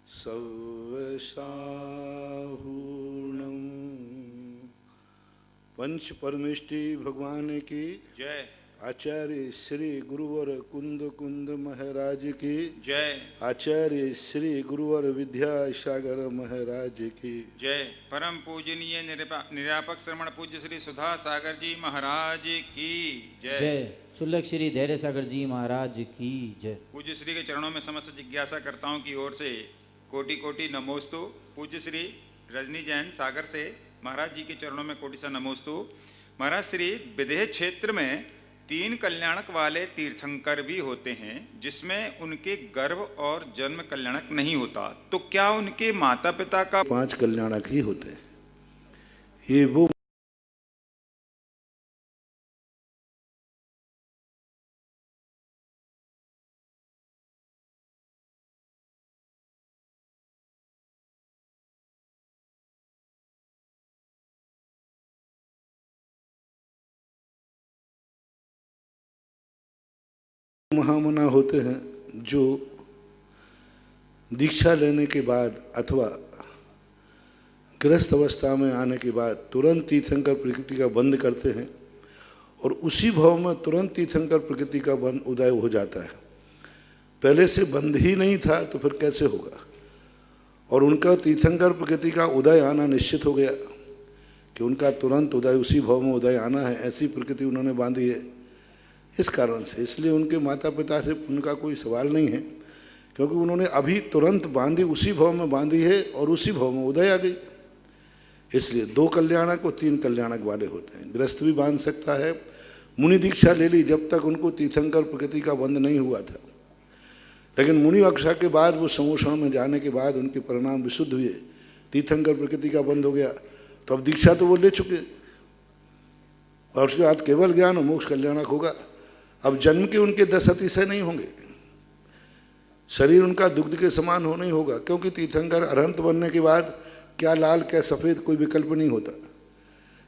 सर्वसाहूर्णं पंच परमेष्टि भगवान की जय। आचार्य श्री गुरुवर कुंद महाराज की जय। आचार्य श्री गुरुवर विद्यासागर महाराज की जय। परम पूजनीय निरापक श्रमण पूज्य श्री सुधा सागर जी महाराज की जय। जय। शुल्लक श्री धैर्य सागर जी महाराज की जय। पूज्य श्री के चरणों में समस्त जिज्ञासा करताओं की ओर से कोटि कोटि नमोस्तु। पूज्य श्री रजनी जैन सागर से महाराज जी के चरणों में कोटि सा नमोस्तु। महाराज श्री विदेह क्षेत्र में 3 कल्याणक वाले तीर्थंकर भी होते हैं जिसमें उनके गर्भ और जन्म कल्याणक नहीं होता, तो क्या उनके माता पिता का 5 कल्याणक ही होते हैं? ये वो महामना होते हैं जो दीक्षा लेने के बाद अथवा गृहस्थ अवस्था में आने के बाद तुरंत तीर्थंकर प्रकृति का बंद करते हैं और उसी भाव में तुरंत तीर्थंकर प्रकृति का बंद उदय हो जाता है। पहले से बंद ही नहीं था तो फिर कैसे होगा? और उनका तीर्थंकर प्रकृति का उदय आना निश्चित हो गया कि उनका तुरंत उदय उसी भाव में उदय आना है, ऐसी प्रकृति उन्होंने बांधी है। इस कारण से इसलिए उनके माता पिता से उनका कोई सवाल नहीं है, क्योंकि उन्होंने अभी तुरंत बांधी, उसी भाव में बांधी है और उसी भाव में उदय आ गई। इसलिए 2 कल्याणक और 3 कल्याणक वाले होते हैं। गृहस्थ भी बांध सकता है। मुनि दीक्षा ले ली जब तक उनको तीर्थंकर प्रकृति का बंध नहीं हुआ था, लेकिन मुनि अक्षा के बाद वो समोषण में जाने के बाद उनके परिणाम विशुद्ध हुए, तीर्थंकर प्रकृति का बंध हो गया, तो अब दीक्षा तो वो ले चुके और उसके बाद केवल ज्ञान और मोक्ष कल्याणक होगा। अब जन्म के उनके 10 अतिशय नहीं होंगे, शरीर उनका दुग्ध के समान हो नहीं होगा, क्योंकि तीर्थंकर अरहंत बनने के बाद क्या लाल क्या सफ़ेद कोई विकल्प नहीं होता।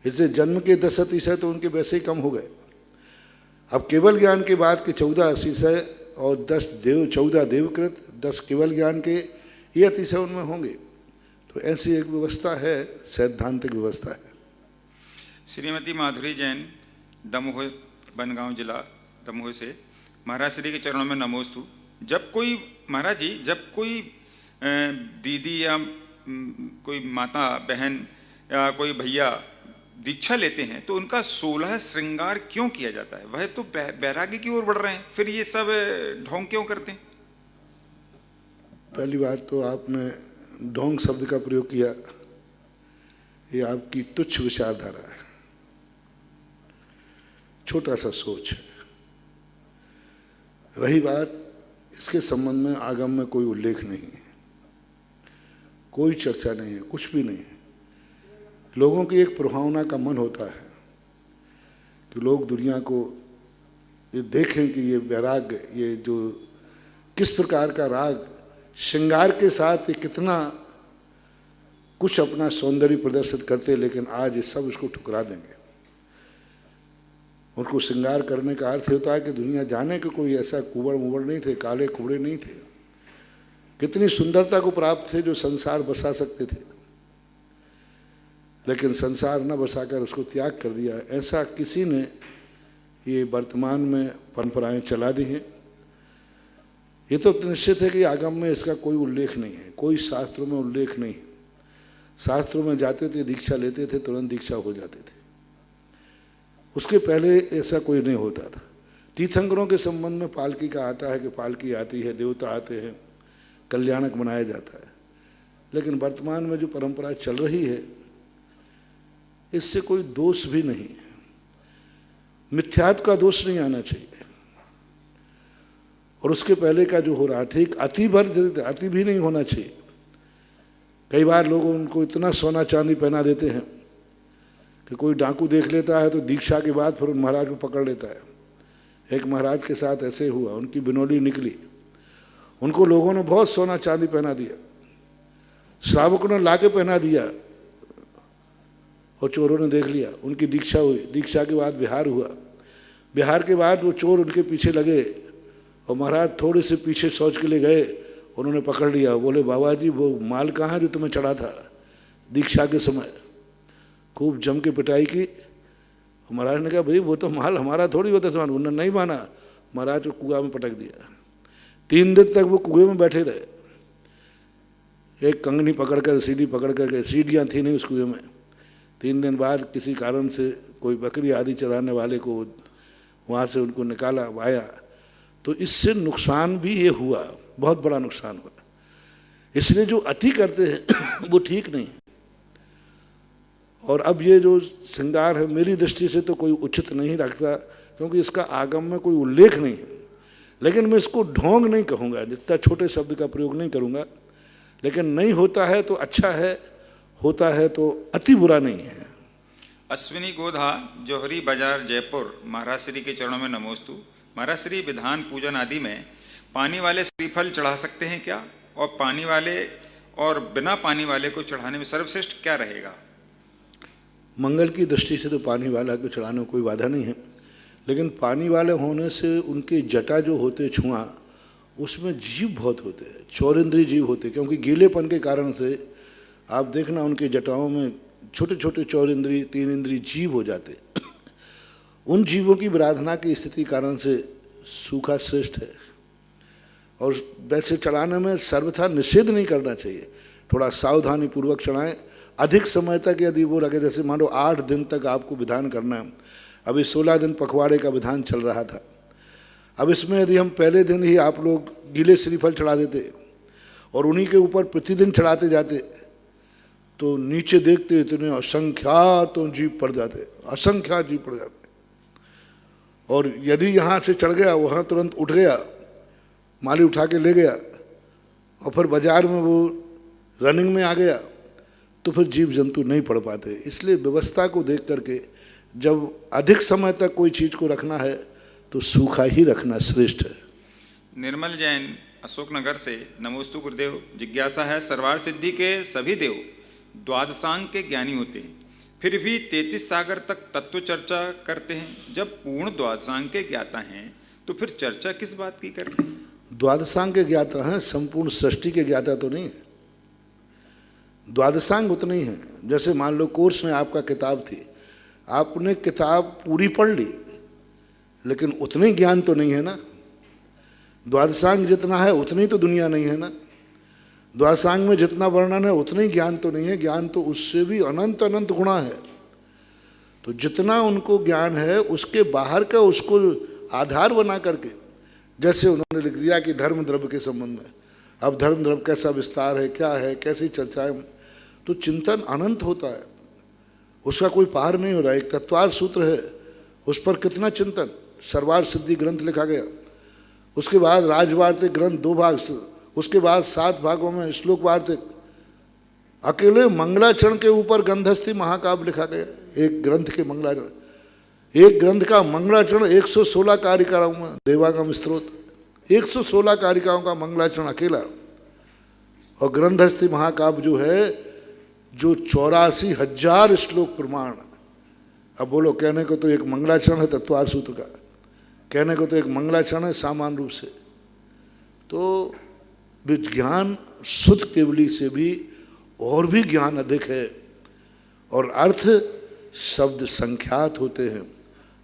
इसलिए जन्म के 10 अतिशय तो उनके वैसे ही कम हो गए। अब केवल ज्ञान के बाद के 14 अतिशय और 14 देवकृत, 10 केवल ज्ञान के, ये अतिशय उनमें होंगे। तो ऐसी एक व्यवस्था है, सैद्धांतिक व्यवस्था है। श्रीमती माधुरी जैन दमोह बनगांव जिला दमोह से महाराज श्री के चरणों में नमोस्तु। जब कोई महाराज जी, जब कोई दीदी या कोई माता बहन या कोई भैया दीक्षा लेते हैं तो उनका 16 श्रृंगार क्यों किया जाता है? वह तो वैराग्य की ओर बढ़ रहे हैं, फिर ये सब ढोंग क्यों करते हैं? पहली बात तो आपने ढोंग शब्द का प्रयोग किया, ये आपकी तुच्छ विचारधारा है, छोटा सा सोच है। रही बात, इसके संबंध में आगम में कोई उल्लेख नहीं है, कोई चर्चा नहीं है, कुछ भी नहीं है। लोगों की एक प्रभावना का मन होता है कि लोग दुनिया को ये देखें कि ये वैराग्य, ये जो किस प्रकार का राग श्रृंगार के साथ ये कितना कुछ अपना सौंदर्य प्रदर्शित करते, लेकिन आज ये सब इसको ठुकरा देंगे। उनको श्रृंगार करने का अर्थ होता है कि दुनिया जाने के कोई ऐसा कुबड़ मुबड़ नहीं थे, काले कुबड़े नहीं थे, कितनी सुंदरता को प्राप्त थे जो संसार बसा सकते थे, लेकिन संसार न बसाकर उसको त्याग कर दिया। ऐसा किसी ने ये वर्तमान में परंपराएं चला दी हैं। ये तो निश्चित है कि आगम में इसका कोई उल्लेख नहीं है, कोई शास्त्रों में उल्लेख नहीं है। शास्त्रों में जाते थे, दीक्षा लेते थे, तुरंत दीक्षा हो जाते थे। उसके पहले ऐसा कोई नहीं होता था। तीर्थंकरों के संबंध में पालकी का आता है कि पालकी आती है, देवता आते हैं, कल्याणक मनाया जाता है, लेकिन वर्तमान में जो परंपरा चल रही है इससे कोई दोष भी नहीं है, मिथ्यात्व का दोष नहीं आना चाहिए। और उसके पहले का जो हो रहा, ठीक अति भी नहीं होना चाहिए। कई बार लोग उनको इतना सोना चांदी पहना देते हैं कि कोई डाकू देख लेता है तो दीक्षा के बाद फिर उन महाराज को पकड़ लेता है। एक महाराज के साथ ऐसे हुआ, उनकी बिनौली निकली, उनको लोगों ने बहुत सोना चांदी पहना दिया, श्रावकों ने लाके पहना दिया और चोरों ने देख लिया। उनकी दीक्षा हुई, दीक्षा के बाद बिहार हुआ, बिहार के बाद वो चोर उनके पीछे लगे और महाराज थोड़े से पीछे शौच के लिए गए उन्होंने पकड़ लिया, बोले बाबा जी वो माल कहाँ है जो तुम्हें चढ़ा था दीक्षा के समय। खूब जम के पिटाई की। महाराज ने कहा भाई वो तो माल हमारा थोड़ी होता था। उन्होंने नहीं माना, महाराज को कुआं में पटक दिया। 3 दिन तक वो कुएं में बैठे रहे, एक कंगनी पकड़ कर, सीढ़ी पकड़ करके, सीढ़ियाँ थी नहीं उस कुएं में। 3 दिन बाद किसी कारण से कोई बकरी आदि चराने वाले को वहाँ से उनको निकाला आया। तो इससे नुकसान भी ये हुआ, बहुत बड़ा नुकसान हुआ। इसलिए जो अति करते हैं वो ठीक नहीं। और अब ये जो श्रृंगार है मेरी दृष्टि से तो कोई उचित नहीं रखता, क्योंकि इसका आगम में कोई उल्लेख नहीं है। लेकिन मैं इसको ढोंग नहीं कहूँगा, इतना छोटे शब्द का प्रयोग नहीं करूँगा। लेकिन नहीं होता है तो अच्छा है, होता है तो अति बुरा नहीं है। अश्विनी गोधा, जौहरी बाजार, जयपुर। महाराज श्री के चरणों में नमोस्तु। महाराज श्री विधान पूजन आदि में पानी वाले श्रीफल चढ़ा सकते हैं क्या? और पानी वाले और बिना पानी वाले को चढ़ाने में सर्वश्रेष्ठ क्या रहेगा? मंगल की दृष्टि से तो पानी वाला को चढ़ाने में कोई बाधा नहीं है, लेकिन पानी वाले होने से उनके जटा जो होते छुआ, उसमें जीव बहुत होते हैं, चौरिंद्रीय जीव होते, क्योंकि गीलेपन के कारण से आप देखना उनके जटाओं में छोटे छोटे चौरिंद्रीय 3 इंद्रिय जीव हो जाते। उन जीवों की विराधना की स्थिति कारण से सूखा श्रेष्ठ है। और वैसे चढ़ाने में सर्वथा निषेध नहीं करना चाहिए, थोड़ा सावधानी पूर्वक चढ़ाएं। अधिक समय तक यदि वो रखे, जैसे मान लो 8 दिन तक आपको विधान करना है, अभी 16 दिन पखवाड़े का विधान चल रहा था। अब इसमें यदि हम पहले दिन ही आप लोग गीले श्रीफल चढ़ा देते और उन्हीं के ऊपर प्रतिदिन चढ़ाते जाते, तो नीचे देखते इतने असंख्यात तो जीव पड़ जाते, असंख्यात जीव पड़ जाते। और यदि यहाँ से चढ़ गया, वहाँ तुरंत उठ गया, माली उठा के ले गया, और फिर बाजार में वो रनिंग में आ गया, तो फिर जीव जंतु नहीं पढ़ पाते। इसलिए व्यवस्था को देख करके जब अधिक समय तक कोई चीज़ को रखना है तो सूखा ही रखना श्रेष्ठ है। निर्मल जैन, अशोकनगर से नमोस्तु गुरुदेव। जिज्ञासा है, सर्वार सिद्धि के सभी देव द्वादशांग के ज्ञानी होते हैं, फिर भी 33 सागर तक तत्व चर्चा करते हैं। जब पूर्ण द्वादशांग के ज्ञाता हैं तो फिर चर्चा किस बात की करते हैं? द्वादशांग के ज्ञाता हैं, संपूर्ण सृष्टि के ज्ञाता तो नहीं है। द्वादशांग उतने ही हैं। जैसे मान लो कोर्स में आपका किताब थी, आपने किताब पूरी पढ़ ली, लेकिन उतने ज्ञान तो नहीं है ना। द्वादशांग जितना है उतनी तो दुनिया नहीं है ना। द्वादशांग में जितना वर्णन है उतने ज्ञान तो नहीं है। ज्ञान तो उससे भी अनंत अनंत गुणा है। तो जितना उनको ज्ञान है उसके बाहर का उसको आधार बना करके, जैसे उन्होंने लिख दिया कि धर्म द्रव्य के संबंध में, अब धर्म द्रव्य कैसा विस्तार है, क्या है, कैसी चर्चा है, तो चिंतन अनंत होता है, उसका कोई पार नहीं हो रहा। एक तत्वार सूत्र है, उस पर कितना चिंतन। सर्वार सिद्धि ग्रंथ लिखा गया, उसके बाद राजवार्तिक ग्रंथ 2 भाग, उसके बाद 7 भागों में श्लोक वार्तिक, अकेले मंगलाचरण के ऊपर गंधस्थी महाकाव्य लिखा गया। एक ग्रंथ के मंगलाचरण, एक ग्रंथ का मंगलाचरण 116 कारिकाओं में, देवागम स्त्रोत 116 कारिकाओं का मंगलाचरण अकेला। और ग्रंथस्थी महाकाव्य जो है, जो 84,000 श्लोक प्रमाण। अब बोलो, कहने को तो एक मंगलाचरण है तत्वार सूत्र का, कहने को तो एक मंगलाचरण है सामान्य रूप से। तो विज्ञान शुद्ध केवली से भी और भी ज्ञान अधिक है। और अर्थ शब्द संख्यात होते हैं,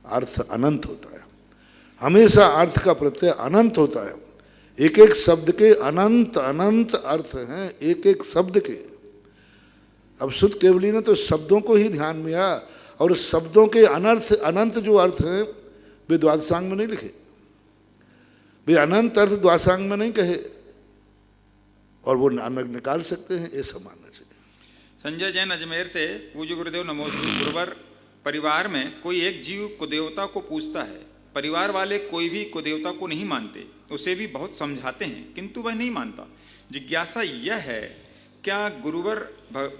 अर्थ अनंत होता है। हमेशा अर्थ का प्रत्यय अनंत होता है। एक एक शब्द के अनंत अनंत अर्थ हैं, एक एक शब्द के। अब शुद्ध केवली ने तो शब्दों को ही ध्यान में आया, और शब्दों के अनर्थ अनंत जो अर्थ हैं वे द्वादशांग में नहीं लिखे, वे अनंत अर्थ द्वादशांग में नहीं कहे, और वो निकाल सकते हैं, ऐसा मानना चाहिए। संजय जैन, अजमेर से। पूज्य गुरुदेव नमोस्तु। गुरुवर, परिवार में कोई एक जीव कुदेवता को पूजता है, परिवार वाले कोई भी कुदेवता को नहीं मानते, उसे भी बहुत समझाते हैं किंतु वह नहीं मानता। जिज्ञासा यह है, क्या गुरुवर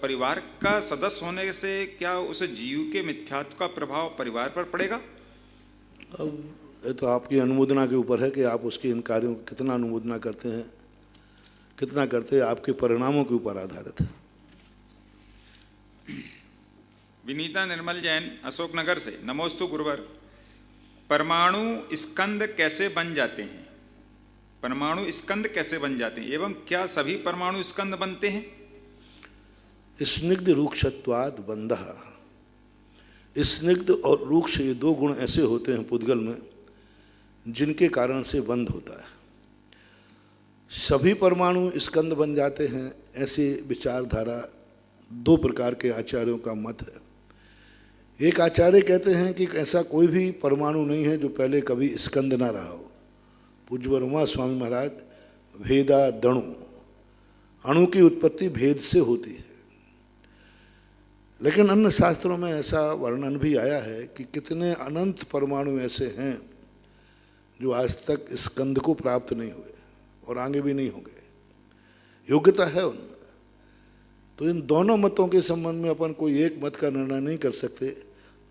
परिवार का सदस्य होने से क्या उस जीव के मिथ्यात्व का प्रभाव परिवार पर पड़ेगा? अब ये तो आपकी अनुमोदना के ऊपर है कि आप उसके इन कार्यों को कितना अनुमोदना करते हैं, कितना करते हैं, आपके परिणामों के ऊपर आधारित है। विनीता निर्मल जैन, अशोकनगर से। नमोस्तु गुरुवर। परमाणु स्कंद कैसे बन जाते हैं? परमाणु स्कंद कैसे बन जाते हैं एवं क्या सभी परमाणु स्कंद बनते हैं? स्निग्ध रूक्षत्वाद बंधः। स्निग्ध और रूक्ष ये दो गुण ऐसे होते हैं पुद्गल में जिनके कारण से बंध होता है। सभी परमाणु स्कंद बन जाते हैं, ऐसे विचारधारा दो प्रकार के आचार्यों का मत है। एक आचार्य कहते हैं कि ऐसा कोई भी परमाणु नहीं है जो पहले कभी स्कंद ना रहा हो। पूज्य ब्रह्मा स्वामी महाराज भेदा दणु, अणु की उत्पत्ति भेद से होती है। लेकिन अन्य शास्त्रों में ऐसा वर्णन भी आया है कि कितने अनंत परमाणु ऐसे हैं जो आज तक स्कंद को प्राप्त नहीं हुए और आगे भी नहीं होंगे, योग्यता है उनमें। तो इन दोनों मतों के संबंध में अपन कोई एक मत का निर्णय नहीं कर सकते,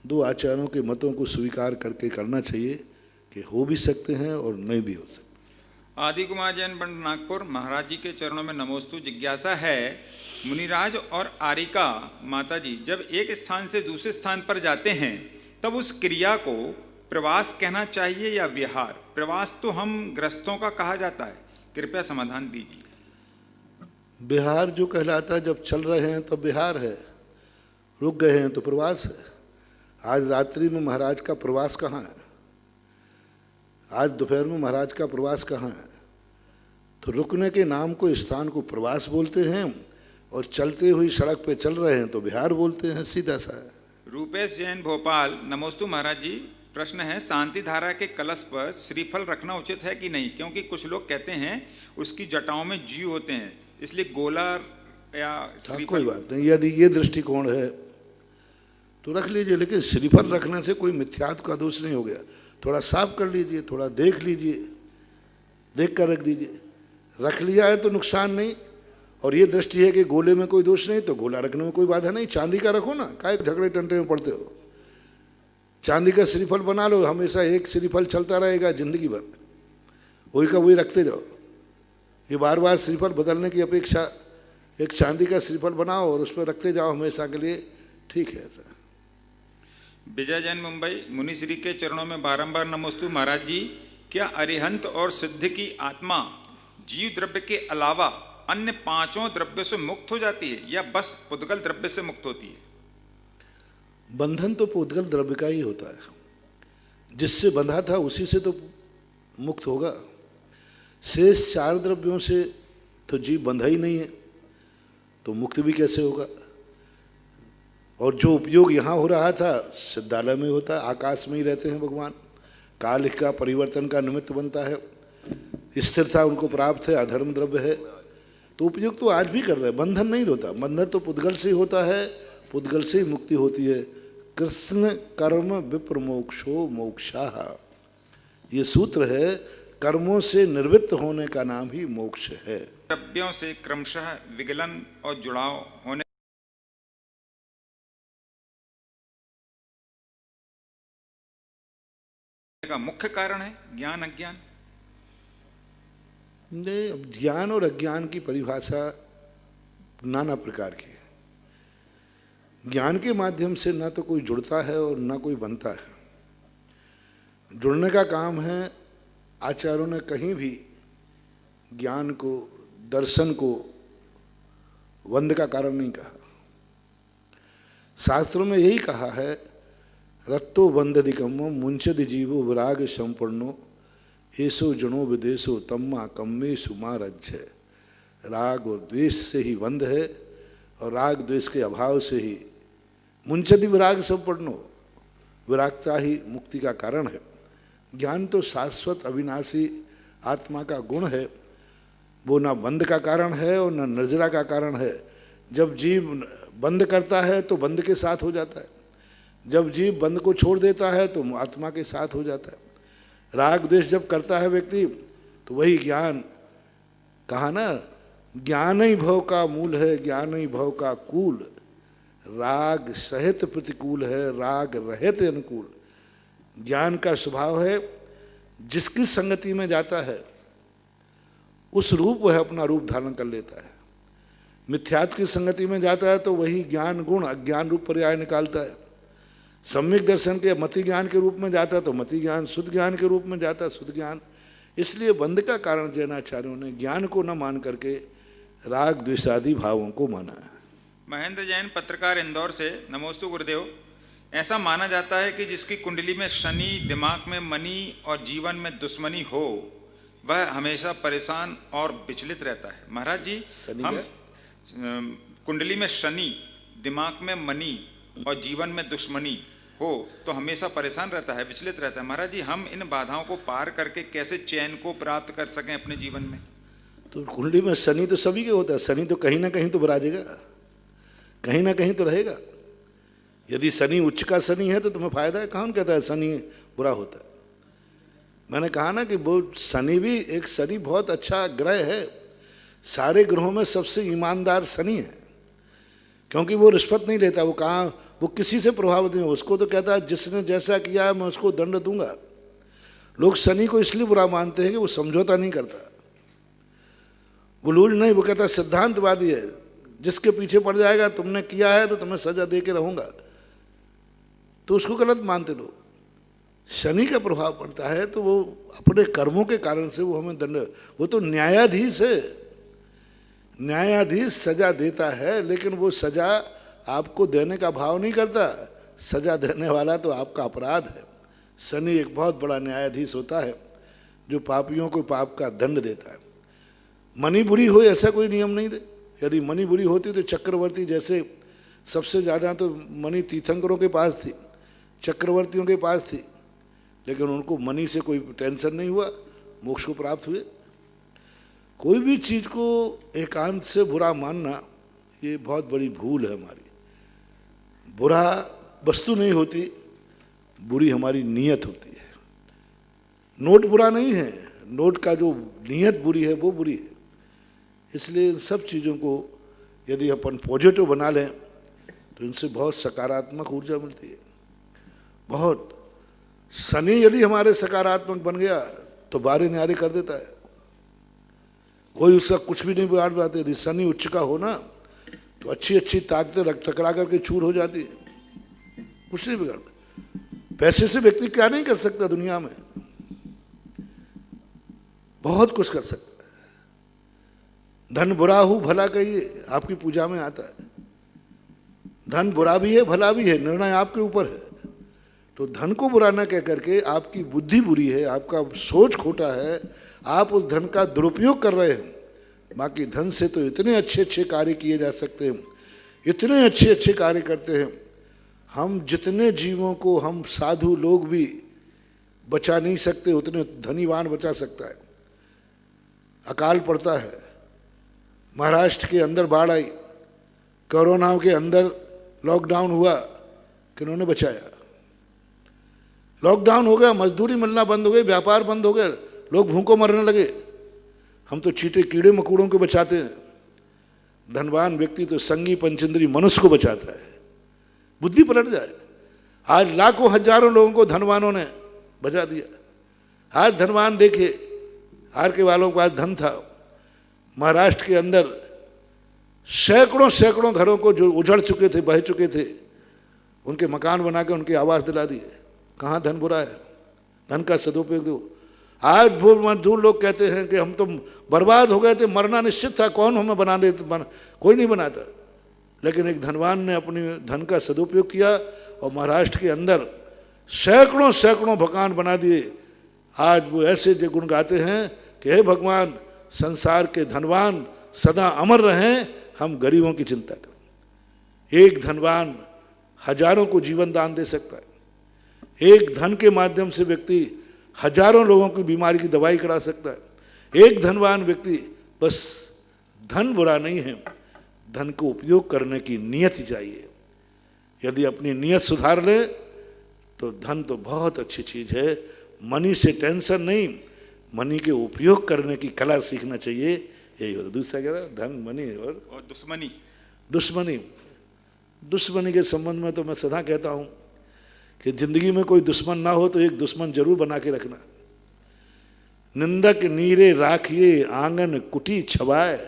दो आचार्यों के मतों को स्वीकार करके करना चाहिए कि हो भी सकते हैं और नहीं भी हो सकते। आदि कुमार जैन बंड नागपुर, महाराज जी के चरणों में नमोस्तु। जिज्ञासा है, मुनिराज और आरिका माता जी जब एक स्थान से दूसरे स्थान पर जाते हैं तब उस क्रिया को प्रवास कहना चाहिए या विहार? प्रवास तो हम ग्रस्तों का कहा जाता है, कृपया समाधान दीजिए। बिहार जो कहलाता है, जब चल रहे हैं तब बिहार है, रुक गए हैं तो प्रवास है। आज रात्रि में महाराज का प्रवास कहाँ है? आज दोपहर में महाराज का प्रवास कहाँ है? तो रुकने के नाम को, स्थान को प्रवास बोलते हैं और चलते हुई सड़क पे चल रहे हैं तो बिहार बोलते हैं, सीधा सा है। रूपेश जैन भोपाल, नमोस्तु महाराज जी। प्रश्न है, शांति धारा के कलश पर श्रीफल रखना उचित है कि नहीं? क्योंकि कुछ लोग कहते हैं उसकी जटाओं में जीव होते हैं, इसलिए गोला या श्रीफल। कोई बात नहीं, यदि ये दृष्टिकोण है तो रख लीजिए, लेकिन श्रीफल रखने से कोई मिथ्यात्व का दोष नहीं हो गया। थोड़ा साफ कर लीजिए, थोड़ा देख लीजिए, देख कर रख दीजिए। रख लिया है तो नुकसान नहीं, और ये दृष्टि है कि गोले में कोई दोष नहीं तो गोला रखने में कोई बाधा नहीं। चांदी का रखो ना, काहे झगड़े टंटे में पड़ते हो? चांदी का श्रीफल बना लो, हमेशा एक श्रीफल चलता रहेगा जिंदगी भर, वही का वही रखते जाओ। ये बार बार श्रीफल बदलने की अपेक्षा एक चांदी का श्रीफल बनाओ और उस पर रखते जाओ हमेशा के लिए, ठीक है ऐसा। विजय जैन मुंबई, मुनिश्री के चरणों में बारंबार नमोस्तु महाराज जी। क्या अरिहंत और सिद्ध की आत्मा जीव द्रव्य के अलावा अन्य पांचों द्रव्य से मुक्त हो जाती है या बस पुद्गल द्रव्य से मुक्त होती है? बंधन तो पुद्गल द्रव्य का ही होता है, जिससे बंधा था उसी से तो मुक्त होगा। शेष चार द्रव्यों से तो जीव बंधा ही नहीं है, तो मुक्त भी कैसे होगा? और जो उपयोग यहाँ हो रहा था सिद्धालय में होता है, आकाश में ही रहते हैं भगवान, काल का परिवर्तन का निमित्त बनता है, स्थिरता उनको प्राप्त है, अधर्म द्रव्य है, तो उपयोग तो आज भी कर रहे हैं। बंधन नहीं होता, बंधन तो पुद्गल से ही होता है, पुद्गल से ही मुक्ति होती है। कृष्ण कर्म विप्रमोक्षो मोक्षाः, ये सूत्र है। कर्मों से निर्वृत्त होने का नाम ही मोक्ष है। द्रव्यों से क्रमशः विगलन और जुड़ाव होने का मुख्य कारण है ज्ञान अज्ञान? नहीं, अब ज्ञान और अज्ञान की परिभाषा नाना प्रकार की है। ज्ञान के माध्यम से ना तो कोई जुड़ता है और ना कोई बनता है। जुड़ने का काम है। आचार्यों ने कहीं भी ज्ञान को, दर्शन को बंध का कारण नहीं कहा। शास्त्रों में यही कहा है, रत्तो बंधदिकम्मो मुंचद जीवो विराग संपन्नो ऐसो जनो विदेशो तम्मा कम्मेशु मारज्य। राग और द्वेष से ही बंध है और राग द्वेष के अभाव से ही मुंचदी विराग संपन्नो, विरागता ही मुक्ति का कारण है। ज्ञान तो शाश्वत अविनाशी आत्मा का गुण है, वो ना बंध का कारण है और ना नजरा का कारण है। जब जीव बंद करता है तो बंद के साथ हो जाता है, जब जीव बंद को छोड़ देता है तो आत्मा के साथ हो जाता है। राग द्वेष जब करता है व्यक्ति तो वही ज्ञान, कहा ना, ज्ञान ही भव का मूल है, ज्ञान ही भव का कूल। राग सहित प्रतिकूल है, राग रहित अनुकूल। ज्ञान का स्वभाव है, जिसकी संगति में जाता है उस रूप वह अपना रूप धारण कर लेता है। मिथ्यात्व की संगति में जाता है तो वही ज्ञान गुण अज्ञान रूप पर्याय निकालता है। सम्यक दर्शन के मति ज्ञान के रूप में जाता है तो मति ज्ञान, शुद्ध ज्ञान के रूप में जाता है शुद्ध ज्ञान। इसलिए बंध का कारण जैनाचार्यों ने ज्ञान को न मान करके राग द्वेषादि भावों को माना है। महेंद्र जैन, पत्रकार, इंदौर से। नमोस्तु गुरुदेव। ऐसा माना जाता है कि जिसकी कुंडली में शनि, दिमाग में मनी और जीवन में दुश्मनी हो, वह हमेशा परेशान और विचलित रहता है। महाराज जी, हम कुंडली में शनि, दिमाग में मनी और जीवन में दुश्मनी हो तो हमेशा परेशान रहता है, विचलित रहता है। महाराज जी, हम इन बाधाओं को पार करके कैसे चैन को प्राप्त कर सकें अपने जीवन में? तो कुंडली में शनि तो सभी के होता है। शनि तो कहीं ना कहीं तो विराजेगा, कहीं ना कहीं तो रहेगा। यदि शनि उच्च का शनि है तो तुम्हें फायदा है। कौन कहता है शनि बुरा होता है? मैंने कहा ना कि वो शनि भी एक, शनि बहुत अच्छा ग्रह है। सारे ग्रहों में सबसे ईमानदार शनि है, क्योंकि वो रिश्वत नहीं लेता। वो कहाँ, वो किसी से प्रभावित नहीं हो। उसको तो कहता है जिसने जैसा किया मैं उसको दंड दूंगा। लोग शनि को इसलिए बुरा मानते हैं कि वो समझौता नहीं करता, वो लूज नहीं। वो कहता सिद्धांतवादी है, जिसके पीछे पड़ जाएगा तुमने किया है तो तुम्हें सजा दे के रहूंगा, तो उसको गलत मानते लोग। शनि का प्रभाव पड़ता है तो वो अपने कर्मों के कारण से वो हमें दंड, वो तो न्यायाधीश है। न्यायाधीश सजा देता है, लेकिन वो सजा आपको देने का भाव नहीं करता। सजा देने वाला तो आपका अपराध है। शनि एक बहुत बड़ा न्यायाधीश होता है जो पापियों को पाप का दंड देता है। मनी बुरी हो ऐसा कोई नियम नहीं दे। यदि मनी बुरी होती तो चक्रवर्ती जैसे, सबसे ज़्यादा तो मनी तीर्थंकरों के पास थी, चक्रवर्तियों के पास थी, लेकिन उनको मनी से कोई टेंशन नहीं हुआ, मोक्ष को प्राप्त हुए। कोई भी चीज़ को एकांत से बुरा मानना ये बहुत बड़ी भूल है हमारी। बुरा वस्तु नहीं होती, बुरी हमारी नीयत होती है। नोट बुरा नहीं है, नोट का जो नीयत बुरी है वो बुरी है। इसलिए इन सब चीज़ों को यदि अपन पॉजिटिव बना लें तो इनसे बहुत सकारात्मक ऊर्जा मिलती है। बहुत। शनि यदि हमारे सकारात्मक बन गया तो बारे न्यारे कर देता है, कोई उसका कुछ भी नहीं बिगाड़ पाते। यदि शनि उच्च का हो ना तो अच्छी अच्छी ताकतें टकरा करके चूर हो जाती है, कुछ नहीं बिगाड़ता। पैसे से व्यक्ति क्या नहीं कर सकता दुनिया में, बहुत कुछ कर सकता है। धन बुरा हो भला कहिए, आपकी पूजा में आता है। धन बुरा भी है भला भी है, निर्णय आपके ऊपर है। तो धन को बुरा ना कह करके आपकी बुद्धि बुरी है, आपका सोच खोटा है, आप उस धन का दुरुपयोग कर रहे हैं। बाकी धन से तो इतने अच्छे अच्छे कार्य किए जा सकते हैं, इतने अच्छे अच्छे कार्य करते हैं। हम जितने जीवों को हम साधु लोग भी बचा नहीं सकते, उतने धनीवान बचा सकता है। अकाल पड़ता है, महाराष्ट्र के अंदर बाढ़ आई, कोरोना के अंदर लॉकडाउन हुआ, किन्होंने बचाया? लॉकडाउन हो गया, मजदूरी मिलना बंद हो गई, व्यापार बंद हो गया, लोग भूखों मरने लगे। हम तो चीटे कीड़े मकोड़ों को बचाते हैं। धनवान व्यक्ति तो संगी पंचेंद्री मनुष्य को बचाता है। बुद्धि पलट जाए। आज लाखों हजारों लोगों को धनवानों ने बचा दिया। आज धनवान देखे, आर के वालों के पास धन था। महाराष्ट्र के अंदर सैकड़ों सैकड़ों घरों को जो उजड़ चुके थे, बह चुके थे, उनके मकान बना के उनके आवास दिला दिए। कहाँ धन बुरा है? धन का सदुपयोग दो। आज भूल मजदूर लोग कहते हैं कि हम तो बर्बाद हो गए थे, मरना निश्चित था, कौन हमें बना दे, कोई नहीं बनाता। लेकिन एक धनवान ने अपनी धन का सदुपयोग किया और महाराष्ट्र के अंदर सैकड़ों सैकड़ों मकान बना दिए। आज वो ऐसे जो गुण गाते हैं कि हे भगवान, संसार के धनवान सदा अमर रहें, हम गरीबों की चिंता करें। एक धनवान हजारों को जीवन दान दे सकता है। एक धन के माध्यम से व्यक्ति हजारों लोगों की बीमारी की दवाई करा सकता है। एक धनवान व्यक्ति, बस धन बुरा नहीं है, धन को उपयोग करने की नियत ही चाहिए। यदि अपनी नियत सुधार ले तो धन तो बहुत अच्छी चीज़ है। मनी से टेंशन नहीं, मनी के उपयोग करने की कला सीखना चाहिए। यही होता। दूसरा क्या था? धन, मनी और दुश्मनी। दुश्मनी। दुश्मनी के संबंध में तो मैं सदा कहता हूँ कि जिंदगी में कोई दुश्मन ना हो तो एक दुश्मन जरूर बना के रखना। निंदक नीरे राखिए आंगन कुटी छवाए,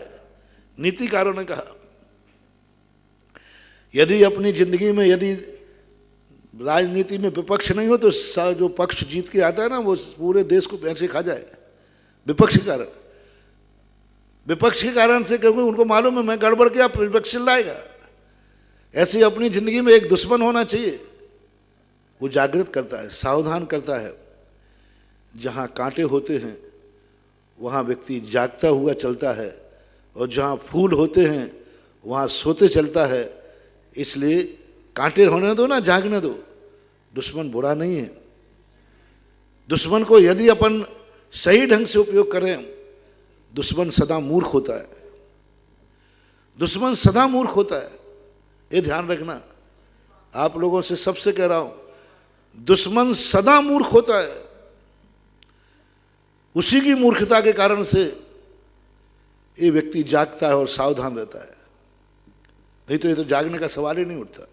नीतिकारों ने कहा। यदि अपनी जिंदगी में यदि राजनीति में विपक्ष नहीं हो तो जो पक्ष जीत के आता है ना, वो पूरे देश को पैसे खा जाए। विपक्ष के कारण, विपक्ष के कारण से, क्योंकि उनको मालूम है मैं गड़बड़ किया विपक्ष चिल्लाएगा। ऐसी अपनी जिंदगी में एक दुश्मन होना चाहिए, वो जागृत करता है, सावधान करता है। जहाँ कांटे होते हैं वहाँ व्यक्ति जागता हुआ चलता है, और जहाँ फूल होते हैं वहाँ सोते चलता है। इसलिए कांटे होने दो ना, जागने दो। दुश्मन बुरा नहीं है। दुश्मन को यदि अपन सही ढंग से उपयोग करें, दुश्मन सदा मूर्ख होता है। दुश्मन सदा मूर्ख होता है, ये ध्यान रखना। आप लोगों से सबसे कह रहा हूं, दुश्मन सदा मूर्ख होता है। उसी की मूर्खता के कारण से ये व्यक्ति जागता है और सावधान रहता है, नहीं तो ये तो जागने का सवाल ही नहीं उठता।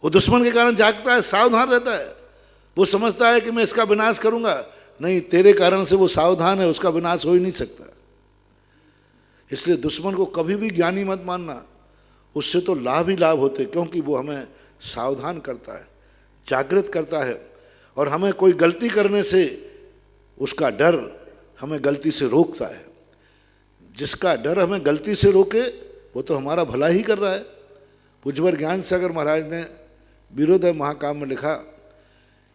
वो दुश्मन के कारण जागता है, सावधान रहता है। वो समझता है कि मैं इसका विनाश करूंगा, नहीं, तेरे कारण से वो सावधान है, उसका विनाश हो ही नहीं सकता। इसलिए दुश्मन को कभी भी ज्ञानी मत मानना, उससे तो लाभ ही लाभ होते, क्योंकि वो हमें सावधान करता है, जागृत करता है, और हमें कोई गलती करने से उसका डर हमें गलती से रोकता है। जिसका डर हमें गलती से रोके वो तो हमारा भला ही कर रहा है। पूज्यवर ज्ञान सागर महाराज ने वीरोदय महाकाव्य में लिखा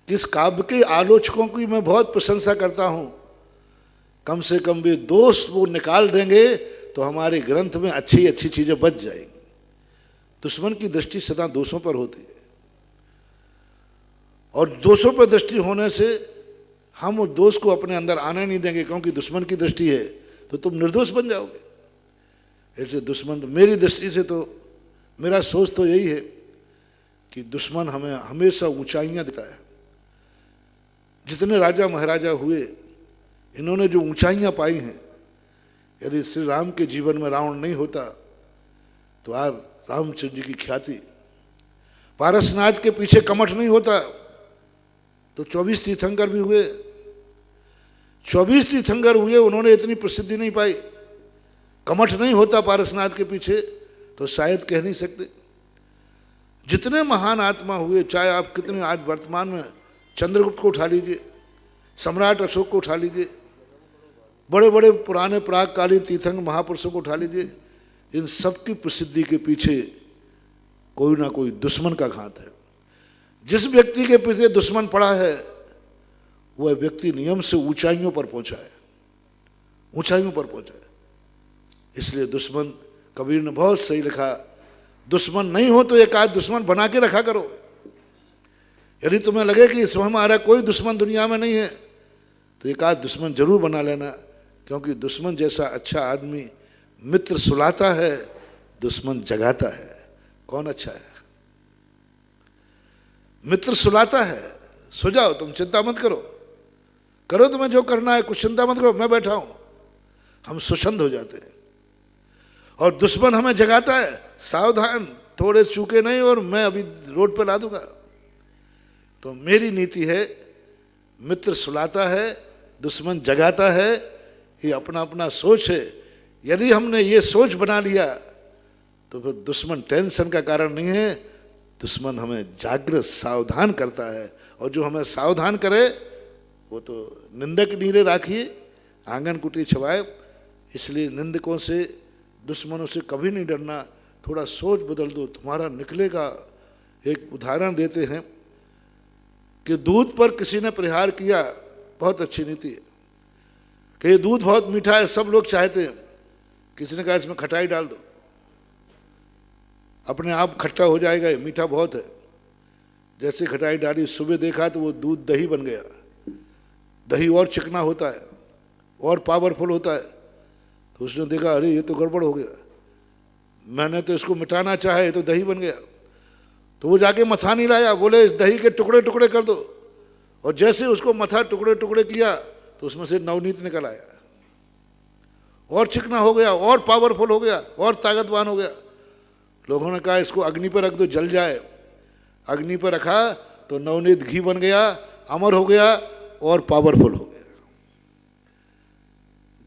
कि इस काव्य के आलोचकों की मैं बहुत प्रशंसा करता हूँ, कम से कम भी दोष वो निकाल देंगे तो हमारे ग्रंथ में अच्छी अच्छी चीज़ें बच जाएंगी। दुश्मन की दृष्टि सदा दोषों पर होती है, और दोषों पर दृष्टि होने से हम उस दोष को अपने अंदर आने नहीं देंगे, क्योंकि दुश्मन की दृष्टि है तो तुम निर्दोष बन जाओगे। ऐसे दुश्मन, मेरी दृष्टि से तो, मेरा सोच तो यही है कि दुश्मन हमें हमेशा ऊंचाइयां देता है। जितने राजा महाराजा हुए, इन्होंने जो ऊंचाइयां पाई हैं, यदि श्री राम के जीवन में रावण नहीं होता तो आज रामचंद्र जी की ख्याति, पारसनाथ के पीछे कमठ नहीं होता तो 24 तीर्थंकर भी हुए। 24 तीर्थंकर हुए, उन्होंने इतनी प्रसिद्धि नहीं पाई। कमठ नहीं होता पारसनाथ के पीछे तो शायद कह नहीं सकते। जितने महान आत्मा हुए, चाहे आप कितने, आज वर्तमान में चंद्रगुप्त को उठा लीजिए, सम्राट अशोक को उठा लीजिए, बड़े बड़े पुराने प्रागकालीन तीर्थंकर महापुरुषों को उठा लीजिए, इन सब की प्रसिद्धि के पीछे कोई ना कोई दुश्मन का घात है। जिस व्यक्ति के पीछे दुश्मन पड़ा है वह व्यक्ति नियम से ऊंचाइयों पर पहुंचा है, ऊंचाइयों पर पहुंचा है। इसलिए दुश्मन, कबीर ने बहुत सही लिखा, दुश्मन नहीं हो तो एक आध दुश्मन बना के रखा करो। यदि तुम्हें लगे कि इस हमारा कोई दुश्मन दुनिया में नहीं है तो एक आध दुश्मन जरूर बना लेना, क्योंकि दुश्मन जैसा अच्छा आदमी मित्र सुलाता है, दुश्मन जगाता है। कौन अच्छा है? मित्र सुलाता है, सो जाओ तुम, चिंता मत करो, करो तुम्हें जो करना है, कुछ चिंता मत करो, मैं बैठा हूं। हम सुषंद हो जाते हैं। और दुश्मन हमें जगाता है, सावधान, थोड़े चूके नहीं और मैं अभी रोड पे ला दूंगा। तो मेरी नीति है, मित्र सुलाता है, दुश्मन जगाता है, ये अपना अपना सोच है। यदि हमने ये सोच बना लिया तो फिर दुश्मन टेंशन का कारण नहीं है, दुश्मन हमें जागृत सावधान करता है। और जो हमें सावधान करे वो तो निंदक नीरे राखिए, आंगन कुटी छवाए। इसलिए निंदकों से, दुश्मनों से कभी नहीं डरना, थोड़ा सोच बदल दो, तुम्हारा निकलेगा। एक उदाहरण देते हैं कि दूध पर किसी ने प्रहार किया, बहुत अच्छी नीति है कि ये दूध बहुत मीठा है, सब लोग चाहते हैं। किसी ने कहा इसमें खटाई डाल दो, अपने आप खट्टा हो जाएगा, ये मीठा बहुत है। जैसे खटाई डाली, सुबह देखा तो वो दूध दही बन गया। दही और चिकना होता है और पावरफुल होता है। तो उसने देखा, अरे ये तो गड़बड़ हो गया, मैंने तो इसको मिटाना चाहा, ये तो दही बन गया। तो वो जाके मथा नहीं लाया, बोले इस दही के टुकड़े टुकड़े कर दो। और जैसे उसको मथा टुकड़े टुकड़े किया तो उसमें से नवनीत निकल आया, और चिकना हो गया, और पावरफुल हो गया, और ताकतवान हो गया। लोगों ने कहा इसको अग्नि पर रख दो, जल जाए। अग्नि पर रखा तो नवनीत घी बन गया, अमर हो गया और पावरफुल हो गया।